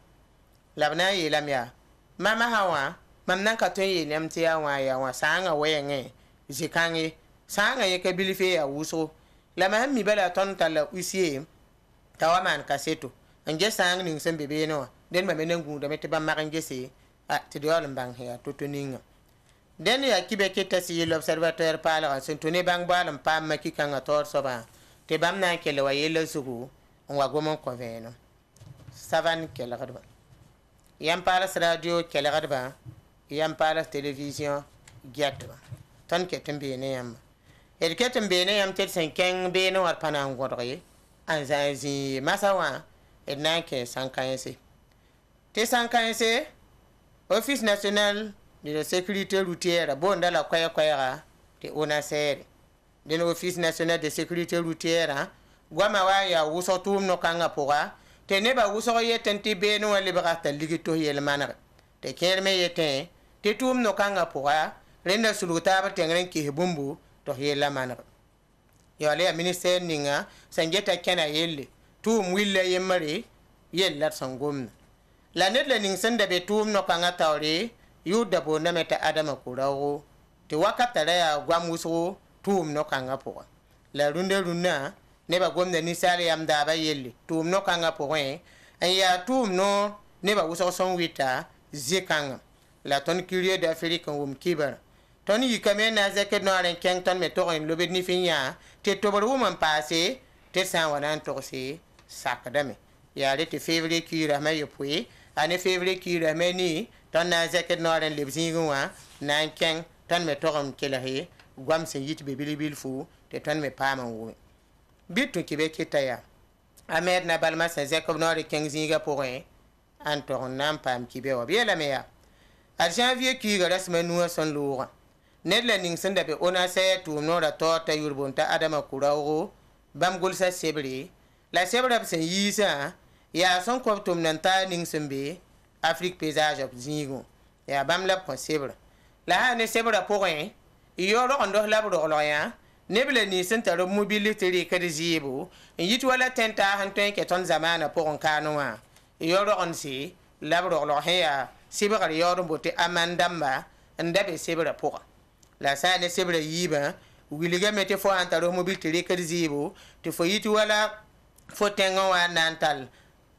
labna yelam ya mama hawa mam nan ka ton yelam ti ya wa sanga wenge zikangi sanga ye ka bilife ya wuso lama hammi bala ton tala usiye tawaman kaseto anje sang ning sembe be no den ma menen gunda mete ba marange se a ti do bang ya to ninga den ya kibe keta si l'observateur parle sen tone bang balam pam maki kanga tor soba te bam na kele wa yele sugu on wa gomon ko veno savan kele gadba yam palas radio kele gadba yam palas télévision giatba ton ketembe ne yam ketembe ne yam tet sen ken be no war panan godre an zanzi masawa et ke sankayense te sankayense office national de la sécurité routière bonda la kwaya te onasere de office national de sécurité routière gwama wa ya wuso tum no kanga poga te ne ba wuso yeten ti be no liberata ligito yel manare te kerme yeten te tum no kanga poga renda suluta ba tengren ki bumbu to yela manare yo le ministère ninga sanjeta kena yelle tum willa yemari yella sangom la net la ning senda be tum no kanga tawre yuda bo na meta adama kurawo te wakata la ya gwamuso tum no kanga poa la runda ne ba gomna ni sale yam da ba yelle tum no kanga poa en ya tum no ne ba wuso son wita zikanga la ton curie d'Afrique wum kibar ton yi kame na zeke no aren kenton me to en lobe ni finya te to baro man passé te san wanan to se sakadame ya le te février kira ma yopui ane février kira me ni ton na zeke no aren lebzingu wa nan ken ton me to on kelahi gwam se yit be bilibil fu te ton me pama wu bitu kibe kitaya amed na balma se zeke no aren kenzinga pour an to nam pam kibe wa biela me ya a janvier kira rasma nuwa son loura ned la ning sẽn da be ona sɛ tʋʋm noora taoor t'a yʋrbʋn t'a adama kʋraoogo bãmb gʋlsa sebre la sebra b sẽn yiisã yaa sẽn kõb tʋmd n taa ning sẽn be afrique paysage b zĩigẽ yaa bãmb la b kõ sebra la sã ne sebra pʋgẽ yo rogẽndos la b roglg yã neb la nins sẽn tar b mobile tɩ rɩkd zɩɩbo n yit wala tẽn-taas n tõe n ket tõnd zamaanã pʋgẽ kaanẽ wã yo rogẽnse la b roglg sẽn yaa sebgr yaood n bote aman dãmba n da be sebra pʋgã la sa ne sebra yiba wiliga mete fo antaro mobil tiri kadi zibo te fo yiti wala fo tengo wa nantal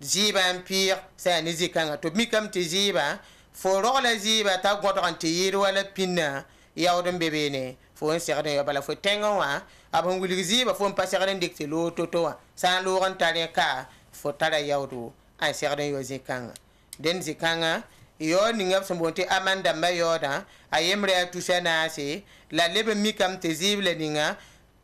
ziba empire sa ne zikanga to mikam te ziba fo rola ziba ta godon te yir wala pinna yawdum bebene fo en serden yo bala fo tengo wa abon wiliga ziba fo pa serden dikte lo toto wa sa lo ron tare ka fo tara yawdu an serden yo zikanga den zikanga yo ningap sambonte amanda mayoda ayemre tusana se la lebe mikam te zible ninga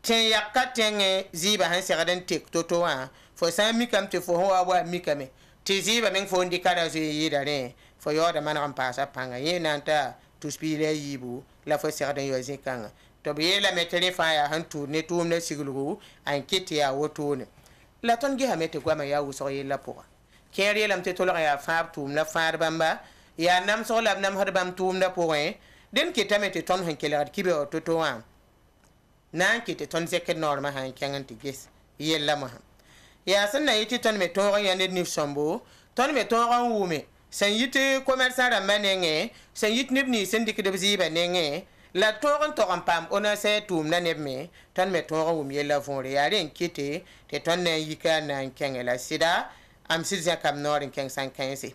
ten yakka tenge ziba han seraden tek toto wa fo sa mikam te fo ho wa mikame te ziba men fo ndikara zo yidare fo yoda man ram pasa panga yenanta tuspile yibu la fo seraden yo zikanga to be la metere fa ya han tourne tourne siglugo an kiti ya wotone la ton gi hamete gwa ma ya wuso yela poa keri lam te tola ya fab tum la far bamba ya nam so lab nam harbam tum da point den ki tamete ton han kele kibe o toto wa nan ki te ton zeke norma han kangan ti ges yella ma ya sanna yiti ton me to ya ne ni sombo ton me to ran wume san yiti commerçant ra manenge san yit nibni sen dik de ziba nenge la to ran pam ona se tum na nebme ton me to ran wum yella fon ya ren kite te ton ne yika nan kangela sida am silza kam norin kang san kanse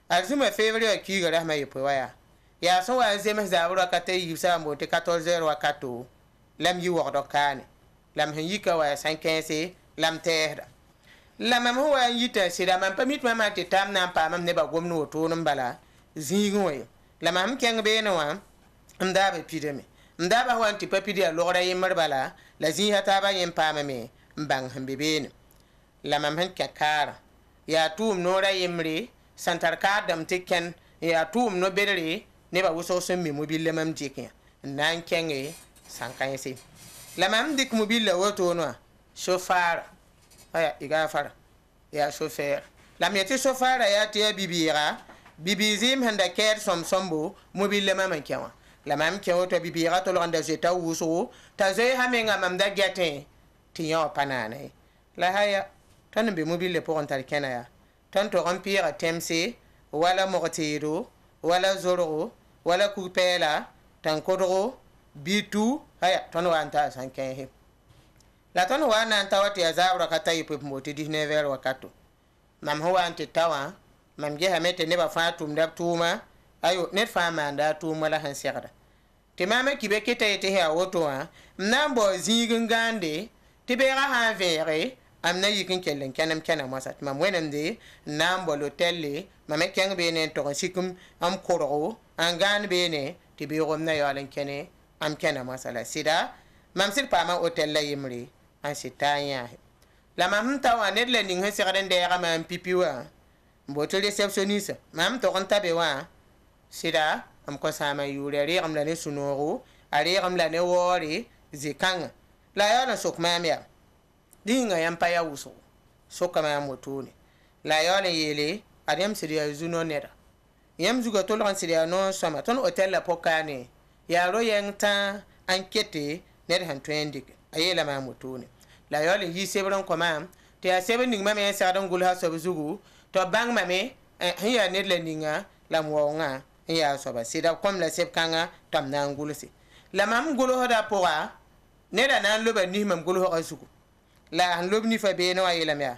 azuma février ki ga rahma yipo waya ya so wa zemes za wura ka te yusa mo te 14h wakato lam yi wogdo kane lam hin yika wa 5:15 lam tehda la mam ho wa yita sida mam pamit mama te tam na pa mam ne ba gomno to non bala zingu we la mam keng be no wa nda be pideme nda ba wan ti papidi a logora yimar bala la zin hata ba yim pa mame mbang hambe be la mam han kakara ya tum no ra yimri santar ka dam tiken ya tum no bedere ne ba wuso so mi mobile mam jikin nan kenge sankansi la mam dik mobile woto no chauffeur aya iga fara ya chauffeur la meti chauffeur ya ti bibira bibizim handa ker sombo mobile mam kyanwa la mam kyanwa to bibira to landa jeta wuso ta zai hamenga mam da gete ti yo panane la haya tan be mobile pour ontar kenaya tan to remplir temse wala mortiro wala zoro wala kupela tan kodro bitu haya tan wanta sanke la tan wana antawati ya zabra kata yipe moti 19 wakato mam ho anti tawa mam je hamete ne ba fatum dab tuma ayo net fama nda tuma la han sekada te mama kibe kete ete ha woto ha nambo zigin gande te be ga ha vere amna yikin kellen kanam kana masat mam wenende nambo lotelle mame keng be ne to sikum am koro an gan be ne te be romna yalen kene am kana masala sida mam sir pa ma hotel la yimri an sitanya la mam tawa net le ning sekada de ga mam pipiwa mboto receptioniste mam to konta be wa sida am ko sama yure ri am la ne sunoro ari am la ne wori zikanga la yana sok mamya dinga yampa ya wuso soka ma motone la yana yele adem sidia zuno nera yam zuga to lan sidia no sama ton hotel la pokane ya ro yenta enquête ner han twendik ayela ma motone la yana yi sebran ko mam te a seben ning mame sa don gul ha so zugu to bang mame hiya ner le ninga la mwonga ya so ba sida kom la seb kanga tam na ngulsi la mam gulo hoda poa neda nan loba ni mam gulo ho asuku la han lobni fa be no ayela mya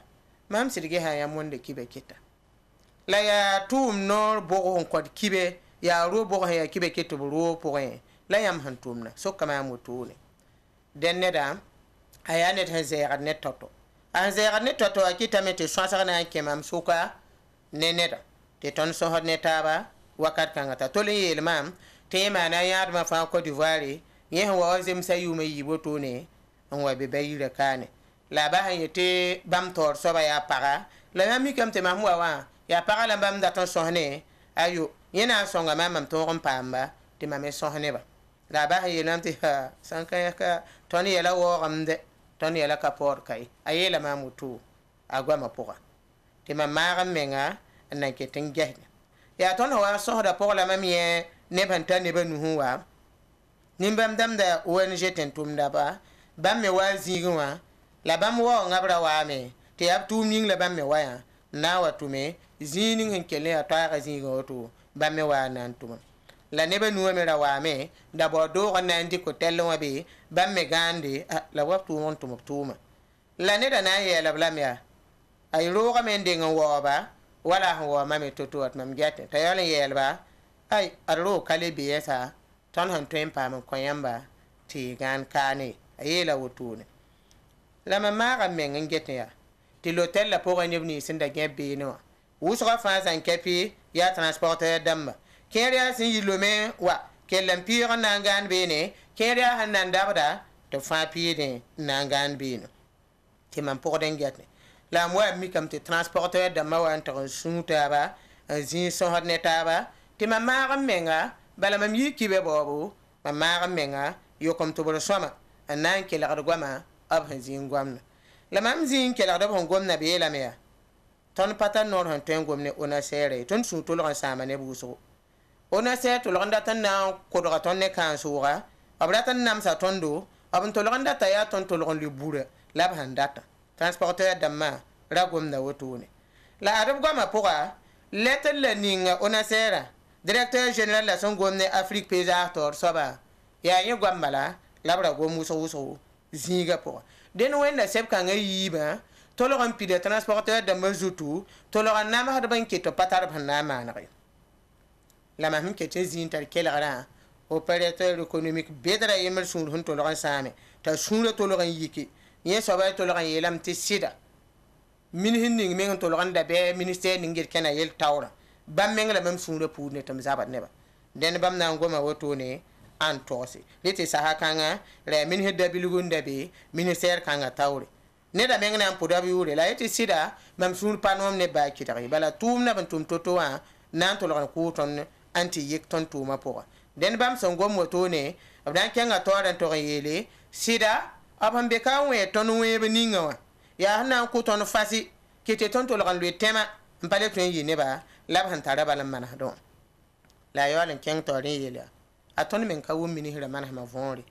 mam sirge ha ya monde kibe kita la ya tum no bogo kod kibe ya ro bogo ya kibe keto ro poe la yam han tumna so kama mutune den neda aya net ha zera net toto an zera net toto akita mete swasa na kemam suka neneda te ton so hod netaba wakat kangata tole yel mam te mana yar ma fa Côte d'Ivoire ye wa zem sayu me yibo tone on wa be bayira kane la ba yete bam tor so ba ya para la yami kam te mamu wa ya para la bam da ton sohne ayo yena songa mam to ron pamba te mame sohne ba la ba yelam te ha sanka ya ka toni yela wo amde toni yela ka por kai ayela mamu tu agwa mapoka te mama menga na ke tinge ya ton wa so da por la mamie ne banta ne banu huwa nimbam dam da ONG tentum da ba bam me wa zigwa la bam wa ngabra wa me te ab tum ning la bam me wa ya na wa tume zinin hen kele ata ga zigo to bam me wa nan tum la ne banu me ra wa me da bo do ga nan di ko tello wa be bam me gande la wa tu mon tum tuma la ne da na ye la blam ya ay ro ga me ndinga wa ba wala ho ma me to at mam gete ta yale ye ba ay arro kale biyesa ton han tempa man koyamba ti gan kane ayela wotune la mama ga men ngete ya ti l'hôtel la pour ni sinda gebe no usra fa san kepi ya transporteur damba kere sin yilome wa kellam pire nangan bene kere han nan dabda to fa pire nangan bene ti man pour den gete la moi mi kam te transporteur damba wa entre sunuta ba zin so hodneta ba ti mama ga menga bala mam yi kibe bobu mama ga menga yo kom to bolo soma anan ke la gwama ab hanzin gwamna la mam zin ke la do gwamna be la meya ton pata nor han ten gwamne ona sere ton su to lo sama ne buso ona se to lo ndata na ko do ton ne kan suga abrata nam sa tondo abun to lo ndata ya ton to lo li bura la ban data transporteur damma ra gwamna wotune la arab gwama poka letel la ninga ona sera directeur général la son gomne Afrique pays actor soba ya yin gwambala labra go muso zinga po den wenda seb kan yiba to lo ran pide transporteur de mazutu to lo ran nama hada banki to patar ban na mana la ma hum ke te zin tar kelgra opérateur économique bedra yemer sun hun to logan same ta sunre to logan yiki ye so ba to logan yelam te sida min hinning men to logan da be ministère ningir kena yel tawra bam men la même sunre pour ne tam zabat neba den bam na ngoma woto ne an tosi liti saha kanga re min hedda bilugunda be ministère kanga tawre ne da men na poda bi ure la yeti sida même sun panom ne ba ki dari bala tum na ban tum toto wa nan to logan ku ton anti yek ton tuma pour den bam son gom woto ne abdan kenga toran to yele sida abam be ka we ton we be ninga wa ya na ku ton fasi kete ton to logan le tema mpale to yi ne ba lab han tara balam mana don la yo len keng to rin yele aton men ka wum mini hira mana ma vonri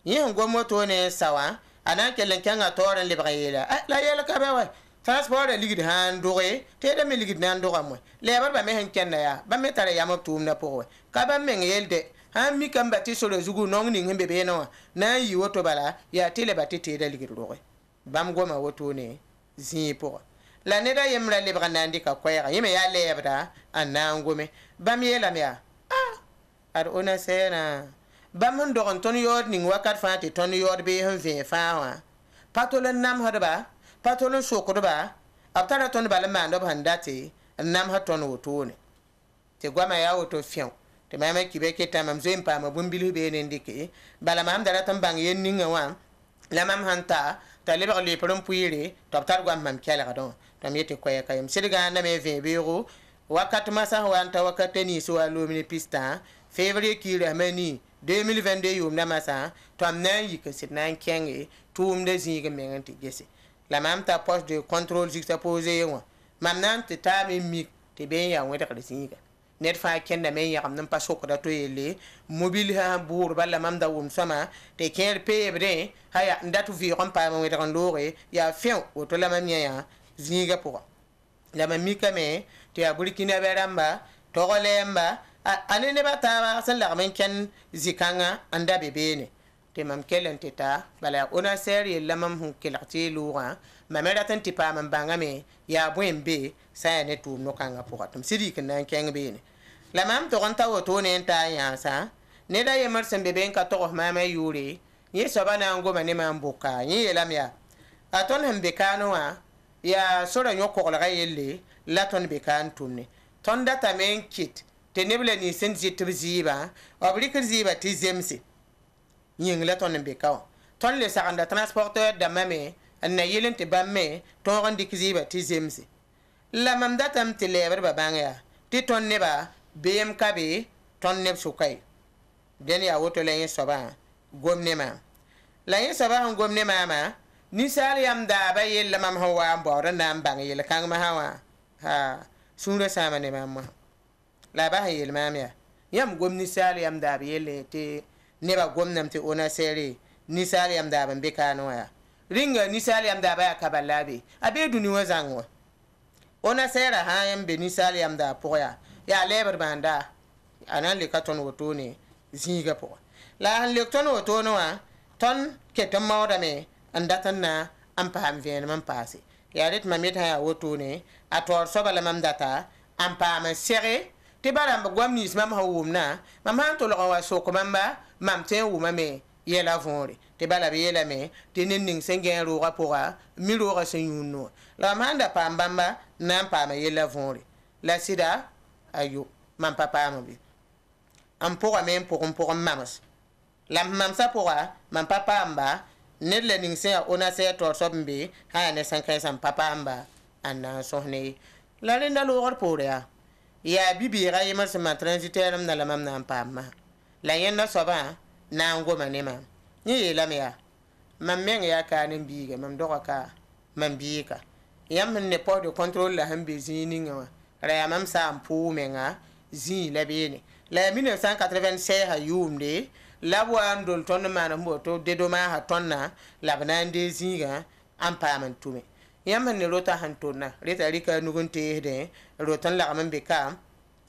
yin gom woto ne sawa anan kelen kenga toran le ba yele la yele ka ba wa transport de ligid han doge te da me ligid nan doga mo le ba me hen kenna ya ba me tare ya mo tum na po ka ba men yelde han mi kan bati so zugu nong ni hembe be no na yi woto bala ya tele bati te da ligid doge bam goma woto ne zi po la ne da yemra le ba nan di ka kwera yeme ya le bra anan gome bam yela me ya ar ona sena bam hon dogon ton yod ni wakat fa te ton yod be hen ve fa wa patolen nam hadaba patolon sokodoba aptara ton bala mando bandate nam ha ton wotone te gwama ya woto fion te mama kibe ke tamam zoim pa ma bumbilu be ne ndike bala mam dara tan bang yen ninga wa la mam hanta ta le le prom puire to aptar gwam mam kala gadon to mete koya kayam sirga na me ve biro wakat masa wanta wakate ni so alumini pista février ki ramani 2022 yum na masa to am nan yike sit nan kenge tum de zinga menganti gese la mam ta poste de contrôle juxtaposé wa mam nan te ta mi te ben ya weta ka singa net fa kenda men ya kam nan pa soko da to yele mobile ha bur balla mam da wum sama te ker pebre haya ndatu vi ron pa mo weta kan lore ya fion o to la mam ya zinga pour la mam mi kame te ya burkina beramba to golemba anene bata san la men ken zikanga anda bebene te mam kelen teta bala ona seri la mam hun kelati lura mamera tan tipa mam bangame ya bwembe sa ne tu no kanga pokatum sidi kan ken bene la mam to gonta woto ne ta ya sa ne da ye mar sembe ben ka to mama yure ye sobana ngoma ne mam boka ye la mia aton hem bekano wa ya sora nyoko la yelle la ton bekan tunne ton data men kit te nebla ni sen ziba oblikir ziba ti zemsi ying la ton be kaw ton le sakanda transporteur da mame na yelen te bamme ton randi kiziba ti zemsi la mam datam te leber babanga ti ton neba bmkb ton neb sukay den ya woto la yin soba gomne ma la yin soba gomne ma ni sal yam da ba yel mam hawa mbora nam bang yel kang ma hawa ha sunre sama ne mamma la ba yel mamya yam gomni sal yam da ba yel te neba gomnam te ona sere ni sal yam da ban be kanu ya ringa ni sal yam da ba ka balabe abe duni wazanwa ona sera ha yam be ni sal yam da poya ya leber banda anan le katon woto ne zinga po la han le ton woto no wa ton ke ton mawda me andatan na am pam ven man passe ya ret mamit ha woto ne ator so bala mam data am pam sere te baram gwam nis mam ha wumna mam han to lo wa so ko mamba mam te wuma me yela vonre te bala be yela me te nin sengen ro rapora mi ro ga senyuno la manda pam bamba nam pam yela vonre la sida ayo mam papa mo bi am pour même pour mamas la mam sa pour mam papa amba ne le ning se ona se to so mbi ha ne sankai sam papa amba anna sohne la le ndalo war pour ya bibi ra yema se ma transitaire na la mam na pam la yenda so ba na ngoma ne ma ni la me ya mam men ya ka ne biga mam do ka mam biika yam ne po de contrôle la hambe zini ngawa ra mam sa ampu menga zi la bene la 1986 ha yumde la wan dol ton mana moto de do ma ha tonna la banande zinga ampa man tume yam ne rota han tonna reta rika nugunte de rotan la man beka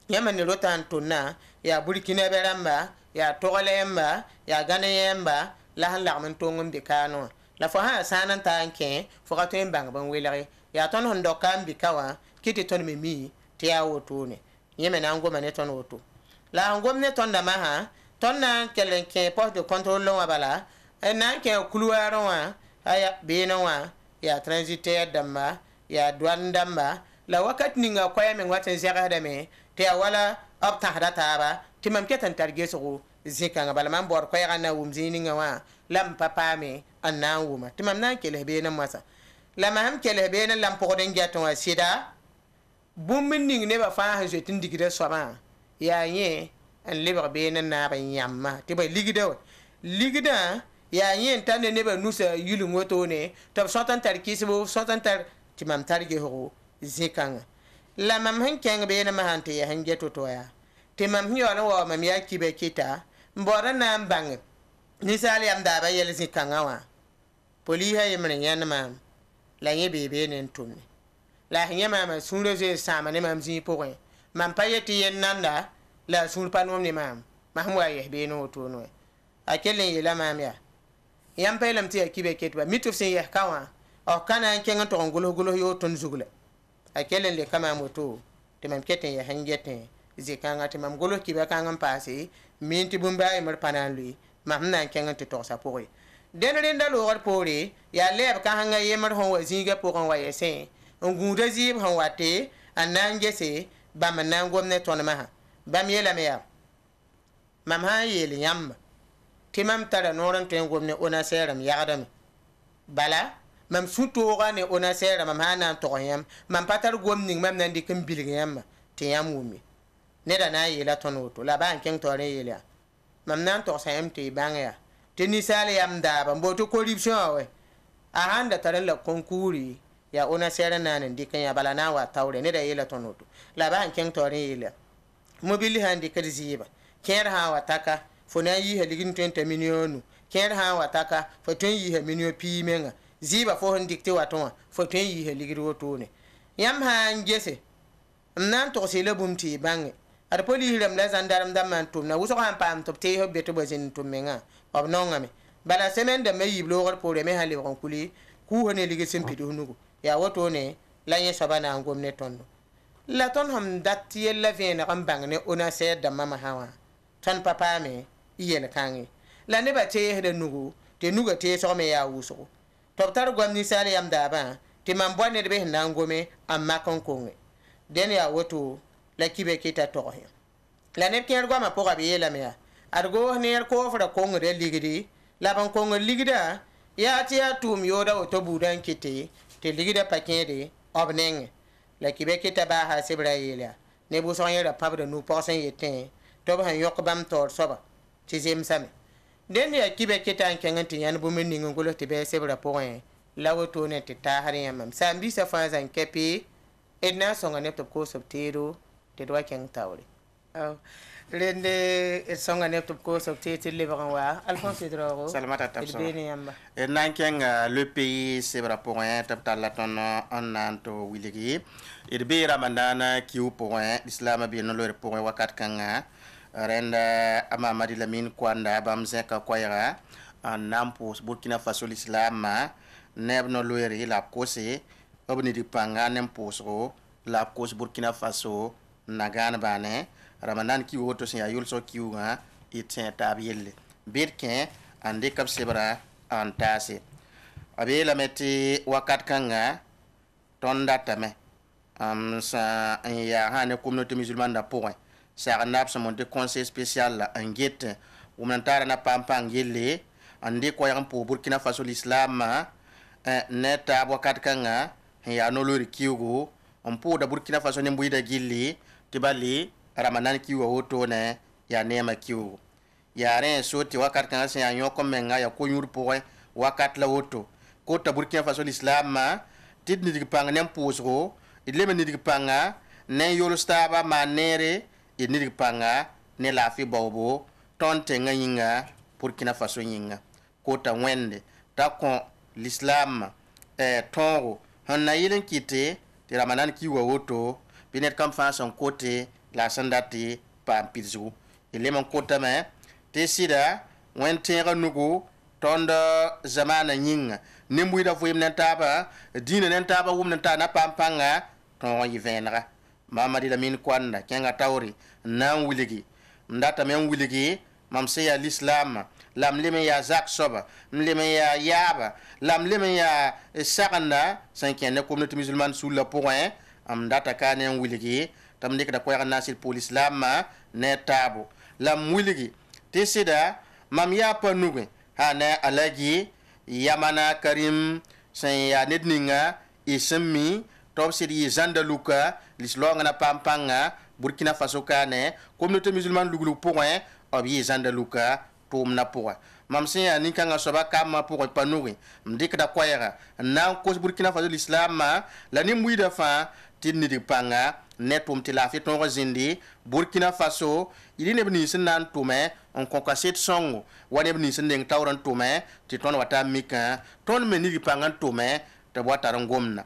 yam ne rota han tonna ya burkina beramba ya togolemba ya ganayemba la han la man tongum beka no la fo ha sanan tanke fo ka to mbang ban welare ya ton hondo kam bikawa kiti ton mi ti ya woto ne yeme na ngoma ne ton woto la ngomne ton da maha ton na kelen ke poste de contrôle wa bala na ke couloir wa aya beno wa ya transitaire damba ya douane damba la wakat ninga koya men waten zega da me te wala ab tahda taba timam ketan targe so zika bala man bor koya na wumzi ninga wa lam papa me anna wuma timam na kele be na masa la maham kele be na lam poden gaton wa sida bummin ning ne ba fa ha jetin digire so ba ya ye an lebar be na ba yamma te ba ligida ya yin tan ne ba nusa yulu ngoto ne to sotan tar kisbo sotan tar timam targe ho zikanga la mam han keng be na mahante ya hange to ya timam hiyo na wa mam ya kibe kita mbora na mbang ni sali am da ba yel zikanga wa poli ha yemre yan mam la ye bebe ne tumni la hinya mam sunre je sama ne mam zi poe mam payeti yen nanda la sun panom ne mam mahmwa ye be no to no akelen ye la mam ya yam pelam ti kibe ketba mituf sin yeh kawa o kana kenga to ngolo yo ton zugule akelen le kama moto te mam keten ya hangete zikanga te mam golo kibe kanga pasi minti bumba e mar panalui mam na kenga to sa pori den renda lo war pori ya leb ka hanga yemar hon wa zinga poron wa yese nguda zib hon wate anange se bam nangom ne ton maha bam yela me ya mam ha yel yamba timam tara noran to ngomne ona seram yaadam bala mam sutoga ne ona seram mam hana to yam mam patar gomning mam nan dikim bilgam te yam wumi ne da na yela tonoto la ban ken to re yela mam nan to sayam te bangya te ni sale yam da ban boto corruption we a handa tara la konkuri ya ona seram nan dikan ya bala na wa tawre ne da yela tonoto la ban ken to re yela mobili handi kadisiba ker ha wataka fona yi haligin 20 million ker ha wataka fo 20 million pi menga ziba fo hon dikte waton fo 20 haligir woto ne yam ha ngese nan to se lebumti bange ar poli hiram la zandaram dam man tum na wuso kan pam top te ho beto bazin tum menga ob nongame bala semen de me yiblo gor pore me hali kon kuli ku hone ligi sempi do nugo ya woto ne la nye sabana ngomne tondo la ton ham datti yella vena kan bangne ona se da mama hawa ton papa me yen kangi la ne ba te de nugo te nuga te so me ya wuso to tar gwam ni sale yam da ba te man bonne de be na ngome amma kon konge den ya woto la kibe kita to he la ne ker gwama po ga be yela me ya argo ne ko fra konge de ligidi la ban konge ligida ya ti ya tum yoda o to budan kite te ligida pakede obnenge la kibe kita ba ha sibra yela ne bu so yera pabda nu posen yeten to ba yok bam tor soba ti zem same den ya kibe kita an kenganti yan bu men ningo golo te be sibra point la woto ne te ta har yamam sambi sa fa zan kepi edna songa ne to ko sobtero te do ken tawri rende songa ne to ko sobtete le ba wa alphonse drogo salamata tapso beni yamba nan kenga le pays sibra point tapta la ton onanto wiligi be ramadana kiu point islam bi no le point wakat kanga renda ama madi lamin kwanda bam zeka koyra en nampos Burkina Faso l'islam neb no loeri la kose obni di panga nemposro la kose Burkina Faso nagan bane ramadan ki woto sin ayul so kiwa itien tabiel birkin ande kap sebra antase abela meti wakat kanga tonda tame sa ya hane communauté musulmane da point sa nab sa monte conseil spécial en guette ou mentara na pampang yelle ande ko yam pour Burkina Faso l'islam neta wakat kanga ya no lori kiugo on pour da Burkina Faso ne mbuida gilli tibali ramanan kiwo woto ne ya nema kiwo ya ren soti wakat kanga sa ya ko menga ya ko nyur pour wakat la woto ko ta Burkina Faso l'islam tidni dig pang nem pusro idle men dig panga ne yolo staba manere idni dig panga ne la fi bobo tonte ngayinga Burkina Faso yinga kota wende ta kon l'islam tongo honna yilen kite ti ramanan ki wa woto binet kam fa son côté la sandati pam pizzu ile man kota me te sida wente nugo tonda zamana yinga nimbu da fu yimnen taba dina nen taba wumnen ta na pampanga ton yi venra mama di la min kwanda kenga tawri nan wiligi ndata men wiligi mam se ya l'islam lam leme ya zak soba leme ya yaba lam leme ya saganda san ken ne communauté musulmane sous le point am ndata kanen wiligi tam nek da ko ya nasil pour l'islam ne tabo lam wiligi te sida mam ya panuge hana alagi yamana karim san ya nedninga ismi top sidi zandaluka lislonga na pampanga Burkina Faso kane communauté musulmane lugulu point obi zandaluka tum na point mam sen ya ninkanga soba kama pour panouri mdik da kwayera na ko Burkina Faso l'islam la ni muida fa tinni di panga netum tilafi ton zindi Burkina Faso ili ne bni sinan tume on konkaset songo wane bni sindeng tawran tume ti ton wata mika ton meni di panga tume te wataran gomna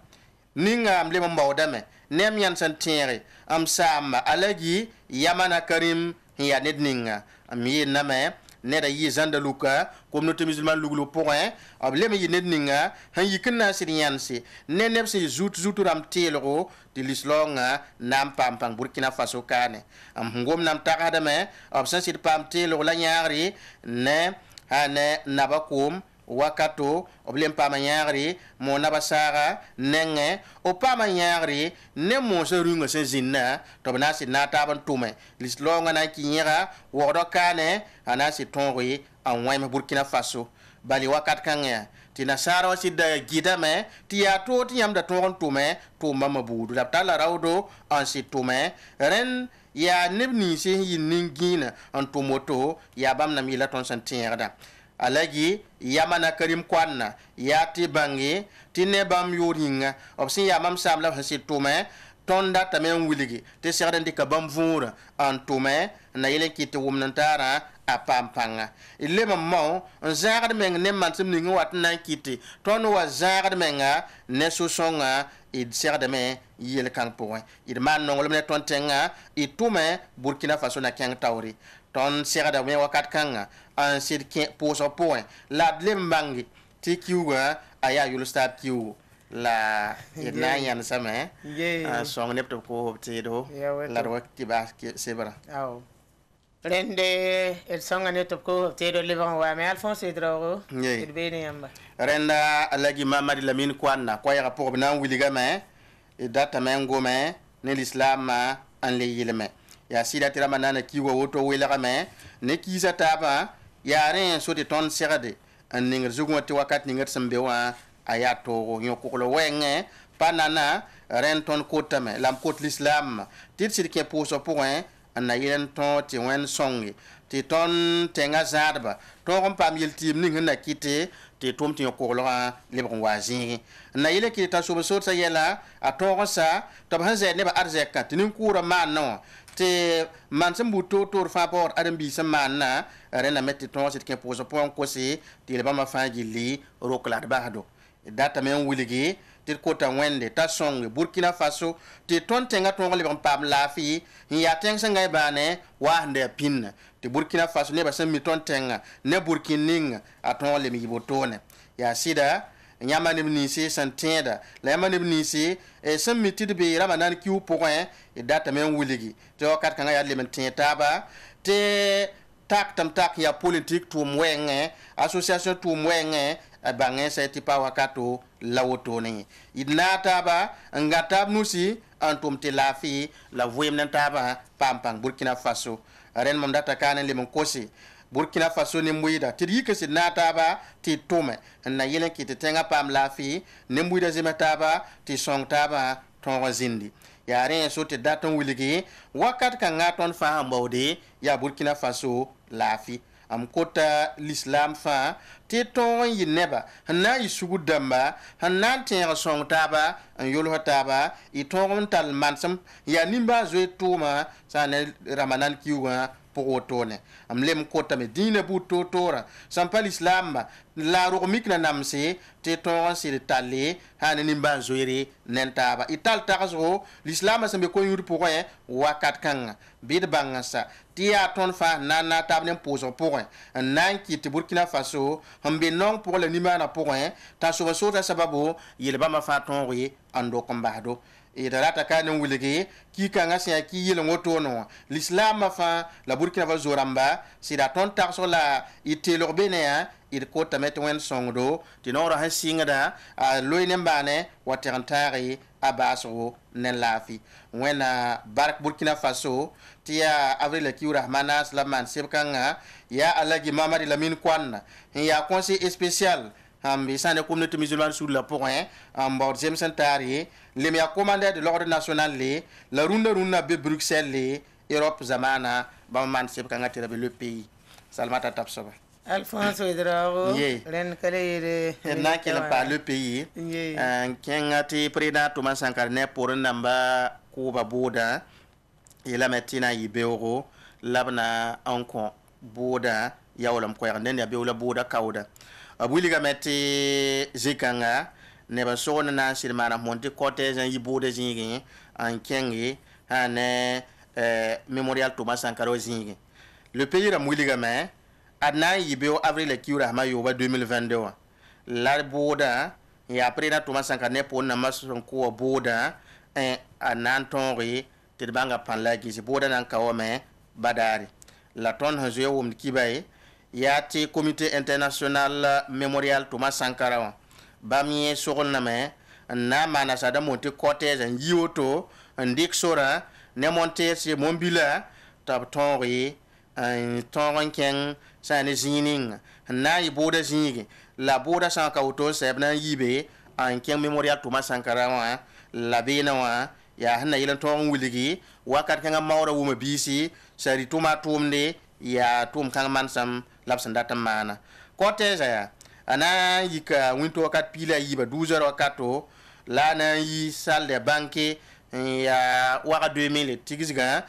ninga amle mbawdame nem yan santere am sam alagi yamana karim ya nedninga am yiname neda yi zandaluka communauté musulmane lugulu point ableme yi nedninga han yikna siriyansi neneb se zuturam telro di lislonga nam pampang Burkina Faso kane am ngom nam tagadame absan sit pam telro la nyari ne hane nabakum wakato oblem pa manyari mo nabasara nenge o pa manyari ne mo se runga se zinna to bana si nata ban tume lislonga na kinyera wodo kane ana si tonri an wayma Burkina Faso bali wakat kanga ti nasara si da gidame ti ya to ti yam da ton tume to mama budu da tala rawdo an si tume ren ya nebni se yiningina an tumoto ya bam na mila ton santiera alagi yamana karim kwanna yati bangi tinebam yoringa opsin yamam samla hasi tume tonda tamen wiligi te serden dika bam vura an tume na yele kiti wumnantara apampanga ile mammo zagad meng ne mansim ninga watna kiti ton wa zagad menga ne susonga id serdeme yele kan point id man nongol ne ton tenga itume Burkina Faso na keng tawri ton serada me wakat kanga an sir poso point la dlembangi ti kiwa aya yulsta kiwu la ina yan sama song ne to ko tedo la ro ti ba sebra aw rende el songa ne to ko tedo levan wa me Alphonse Dro il bene yamba renda alagi Mamadi Lamine Kwanna ko ya rapport na wiliga me data mengo me ne l'islam an le yilme ya sida tira manana kiwa woto wela me ne kisa taba ya ren so de ton serade an ninger zugo ti wakat ninger sambewa ayato nyokolo wenge panana ren ton kotame lam kot l'islam tit sir ke poso point an yen ton ti wen songi ti ton tenga zadba ton pam yel tim ning na kite ti tom ti nyokolo le bon wazi na yele ki ta so so sa yela a ton sa to ban ze ne ba arzeka tin kura man no te man sembu to fa port adam bi samana rena metti ton sit ke poso point ko si ti le ba ma fa gili rokla ba do data men wiligi ti ko ta wende ta song Burkina Faso ti ton tenga ton le pam la fi ya teng sanga bane wa hande pin ti Burkina Faso ne ba sem mi ton tenga ne Burkining a ton le mi botone ya sida nyama ne nisi santenda la nyama ne nisi e sem mi ti be ramanan kiu point e data men wiligi to kat kanga ya le men taba te tak tam tak ya politique tu mwenge association tu mwenge bange sa ti pa wakato lawoto ni idnata ba ngatab nusi antum te lafi la voyem nan taba pampang Burkina Faso ren mam data kanen le mon kosi Burkina Faso ni muida ti yike si nata ba ti tome na yelen ki te tenga pam lafi ni muida zemata ba ti song taba ton zindi ya ren so te daton wiligi wakat kan ngaton fa mbawde ya Burkina Faso lafi am kota l'islam fa ti ton yi neba na isugu damba hanan te song taba an yolo taba i ton tal mansam ya nimba zo tuma sana ramanan kiwa pogotone am lem kota me dina bu totora sampal islam la romik na namse te ton sir tale hanan nimba zo yere nentaba ital takazo l'islam sambe ko yuri pokoy wakat kanga bid bangasa tia ton fa nana tabne poso pokoy nan ki te Burkina Faso hambe non pour le nimana pokoy ta so so sababu yelba ma fa ton ri ando kombado darata ka ne wuligi ki kanga sia ki yele ngoto no l'islam fa la Burkina Faso ramba sida ton taxo la itelo bene il ko tamet wen songdo tinora ha singada loyne mbane watantari abaso ne lafi wena bark Burkina Faso tia avril ki rahmana slaman sebkanga ya alagi mamadi lamin kwanna ya conseil spécial ambi sane communauté musulmane sur le point en bord James Santari les meilleurs commandants de l'ordre national la runda be Bruxelles Europe zamana ba man sebkanga tirabe le pays salmata tapsoba Alphonse Ouedraogo ren kale na kele pa le pays kengati président Thomas Sankara ne pour namba kuba boda ila metina yibero labna anko boda yawolam ko yarden ya bewla boda kawda abuliga meti zikanga ne ba sona na silmana monti cortège yi boda zingi en kengi ane mémorial Thomas Sankara zingi le pays ramuliga me adna yibeo avril kiura ma yoba 2022 la boda ya président Thomas Sankara ne pour na mason ko boda anantonri tibanga panla gizi boda nan kawame badari la ton hazo wum kibaye yati comité international mémorial Thomas Sankara bamie sogol na me na mana sada monte cortège yioto ndik sora ne monte se mombila tab tonri ton ken sane zining na iboda zingi la boda sanka auto sebna yibe en ken mémorial Thomas Sankara wa la bena wa ya hanna yilan ton wuligi wakat kanga mawra wuma bisi sari tuma tumde ya tum kanga mansam labsan data mana cortège ya ana yika winto wakat pila yiba 12h wakato la na yi salle de banque ya waka 2000 tigizga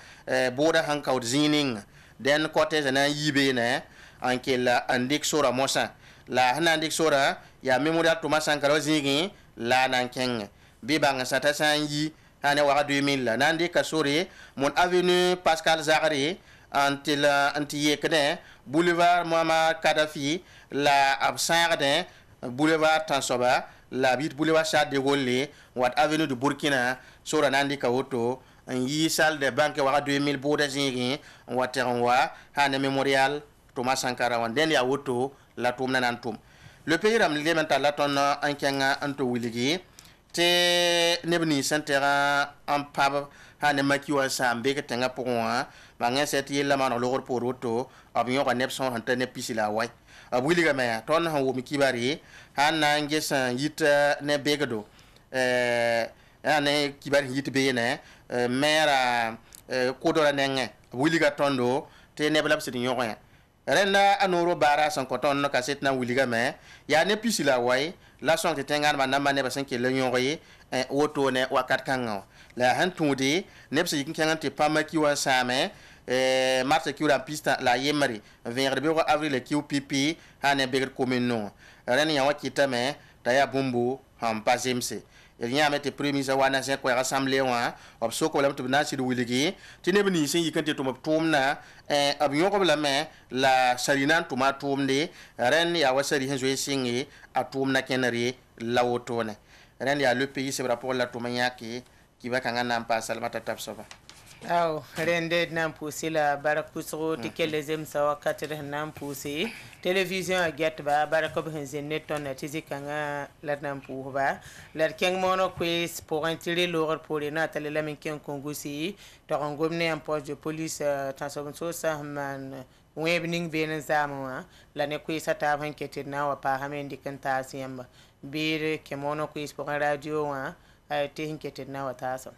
boda hanka zining den cortège na yibe ne anke la andik sora mosa la hana andik sora ya mémorial Thomas Sankara zingi la nan keng bibanga sata sanyi hane waka 2000 la nandi kasori mon avenue Pascal Zagari anti yekne boulevard Muammar Kadhafi la absarde boulevard Tansoba la bit boulevard Charles de Gaulle wat avenue de Burkina sora nandi kawoto yi salle de banque waka 2000 boda zingi wateranwa hane mémorial Thomas Sankara wanden ya woto la tumna nan tum le pays ram le mental la ton ankenga anto wiligi te nebni santera en pab hane makiwa sambe ke tenga pourwa bangen seti la man logor pour roto abion ka nepson hante ne pisila way abwiliga me ton han wo mikibari hanna ngesa yita ne begado ane kibari yita be ne mera kodora nenge abwiliga tondo te ne blab sidi nyoya rena anoro bara san koton no kaset na wuliga me ya ne pisila way la son te tengan man namba ne basan ke le nyoye woto ne wakat kango la hantude ne bsi kin kan te pamaki wa same marta kiura pista la yemari vers be ko avril ki pipi hane be commune no ren ya wakita me taya bumbu ham pasemse il y a mette premier sa wana se ko assemblée wa ob soko lam to na si wuligi tine bni sin yikante to tumna ab yoko la me la sarinan to ma tumde ren ya wasari hen joye singi atumna kenari lawotone ren ya le pays c'est rapport la tumanyaki qui va kanga nam pa salmata tapsoba aw rende nam pousi la barakusro tikele zem sawa katre nam pousi télévision a get ba barako ben zennet ton tizikanga la nam pou ba la keng mono quiz pour un tirer l'or pour les natale la min ken kongusi to ngomne en poste de police tansobon so sahman webning benen zamwa la ne quiz ata van ketir na wa pa hamen dikanta siyamba bir ke mono quiz pour un radio wa te hinketir na wa taso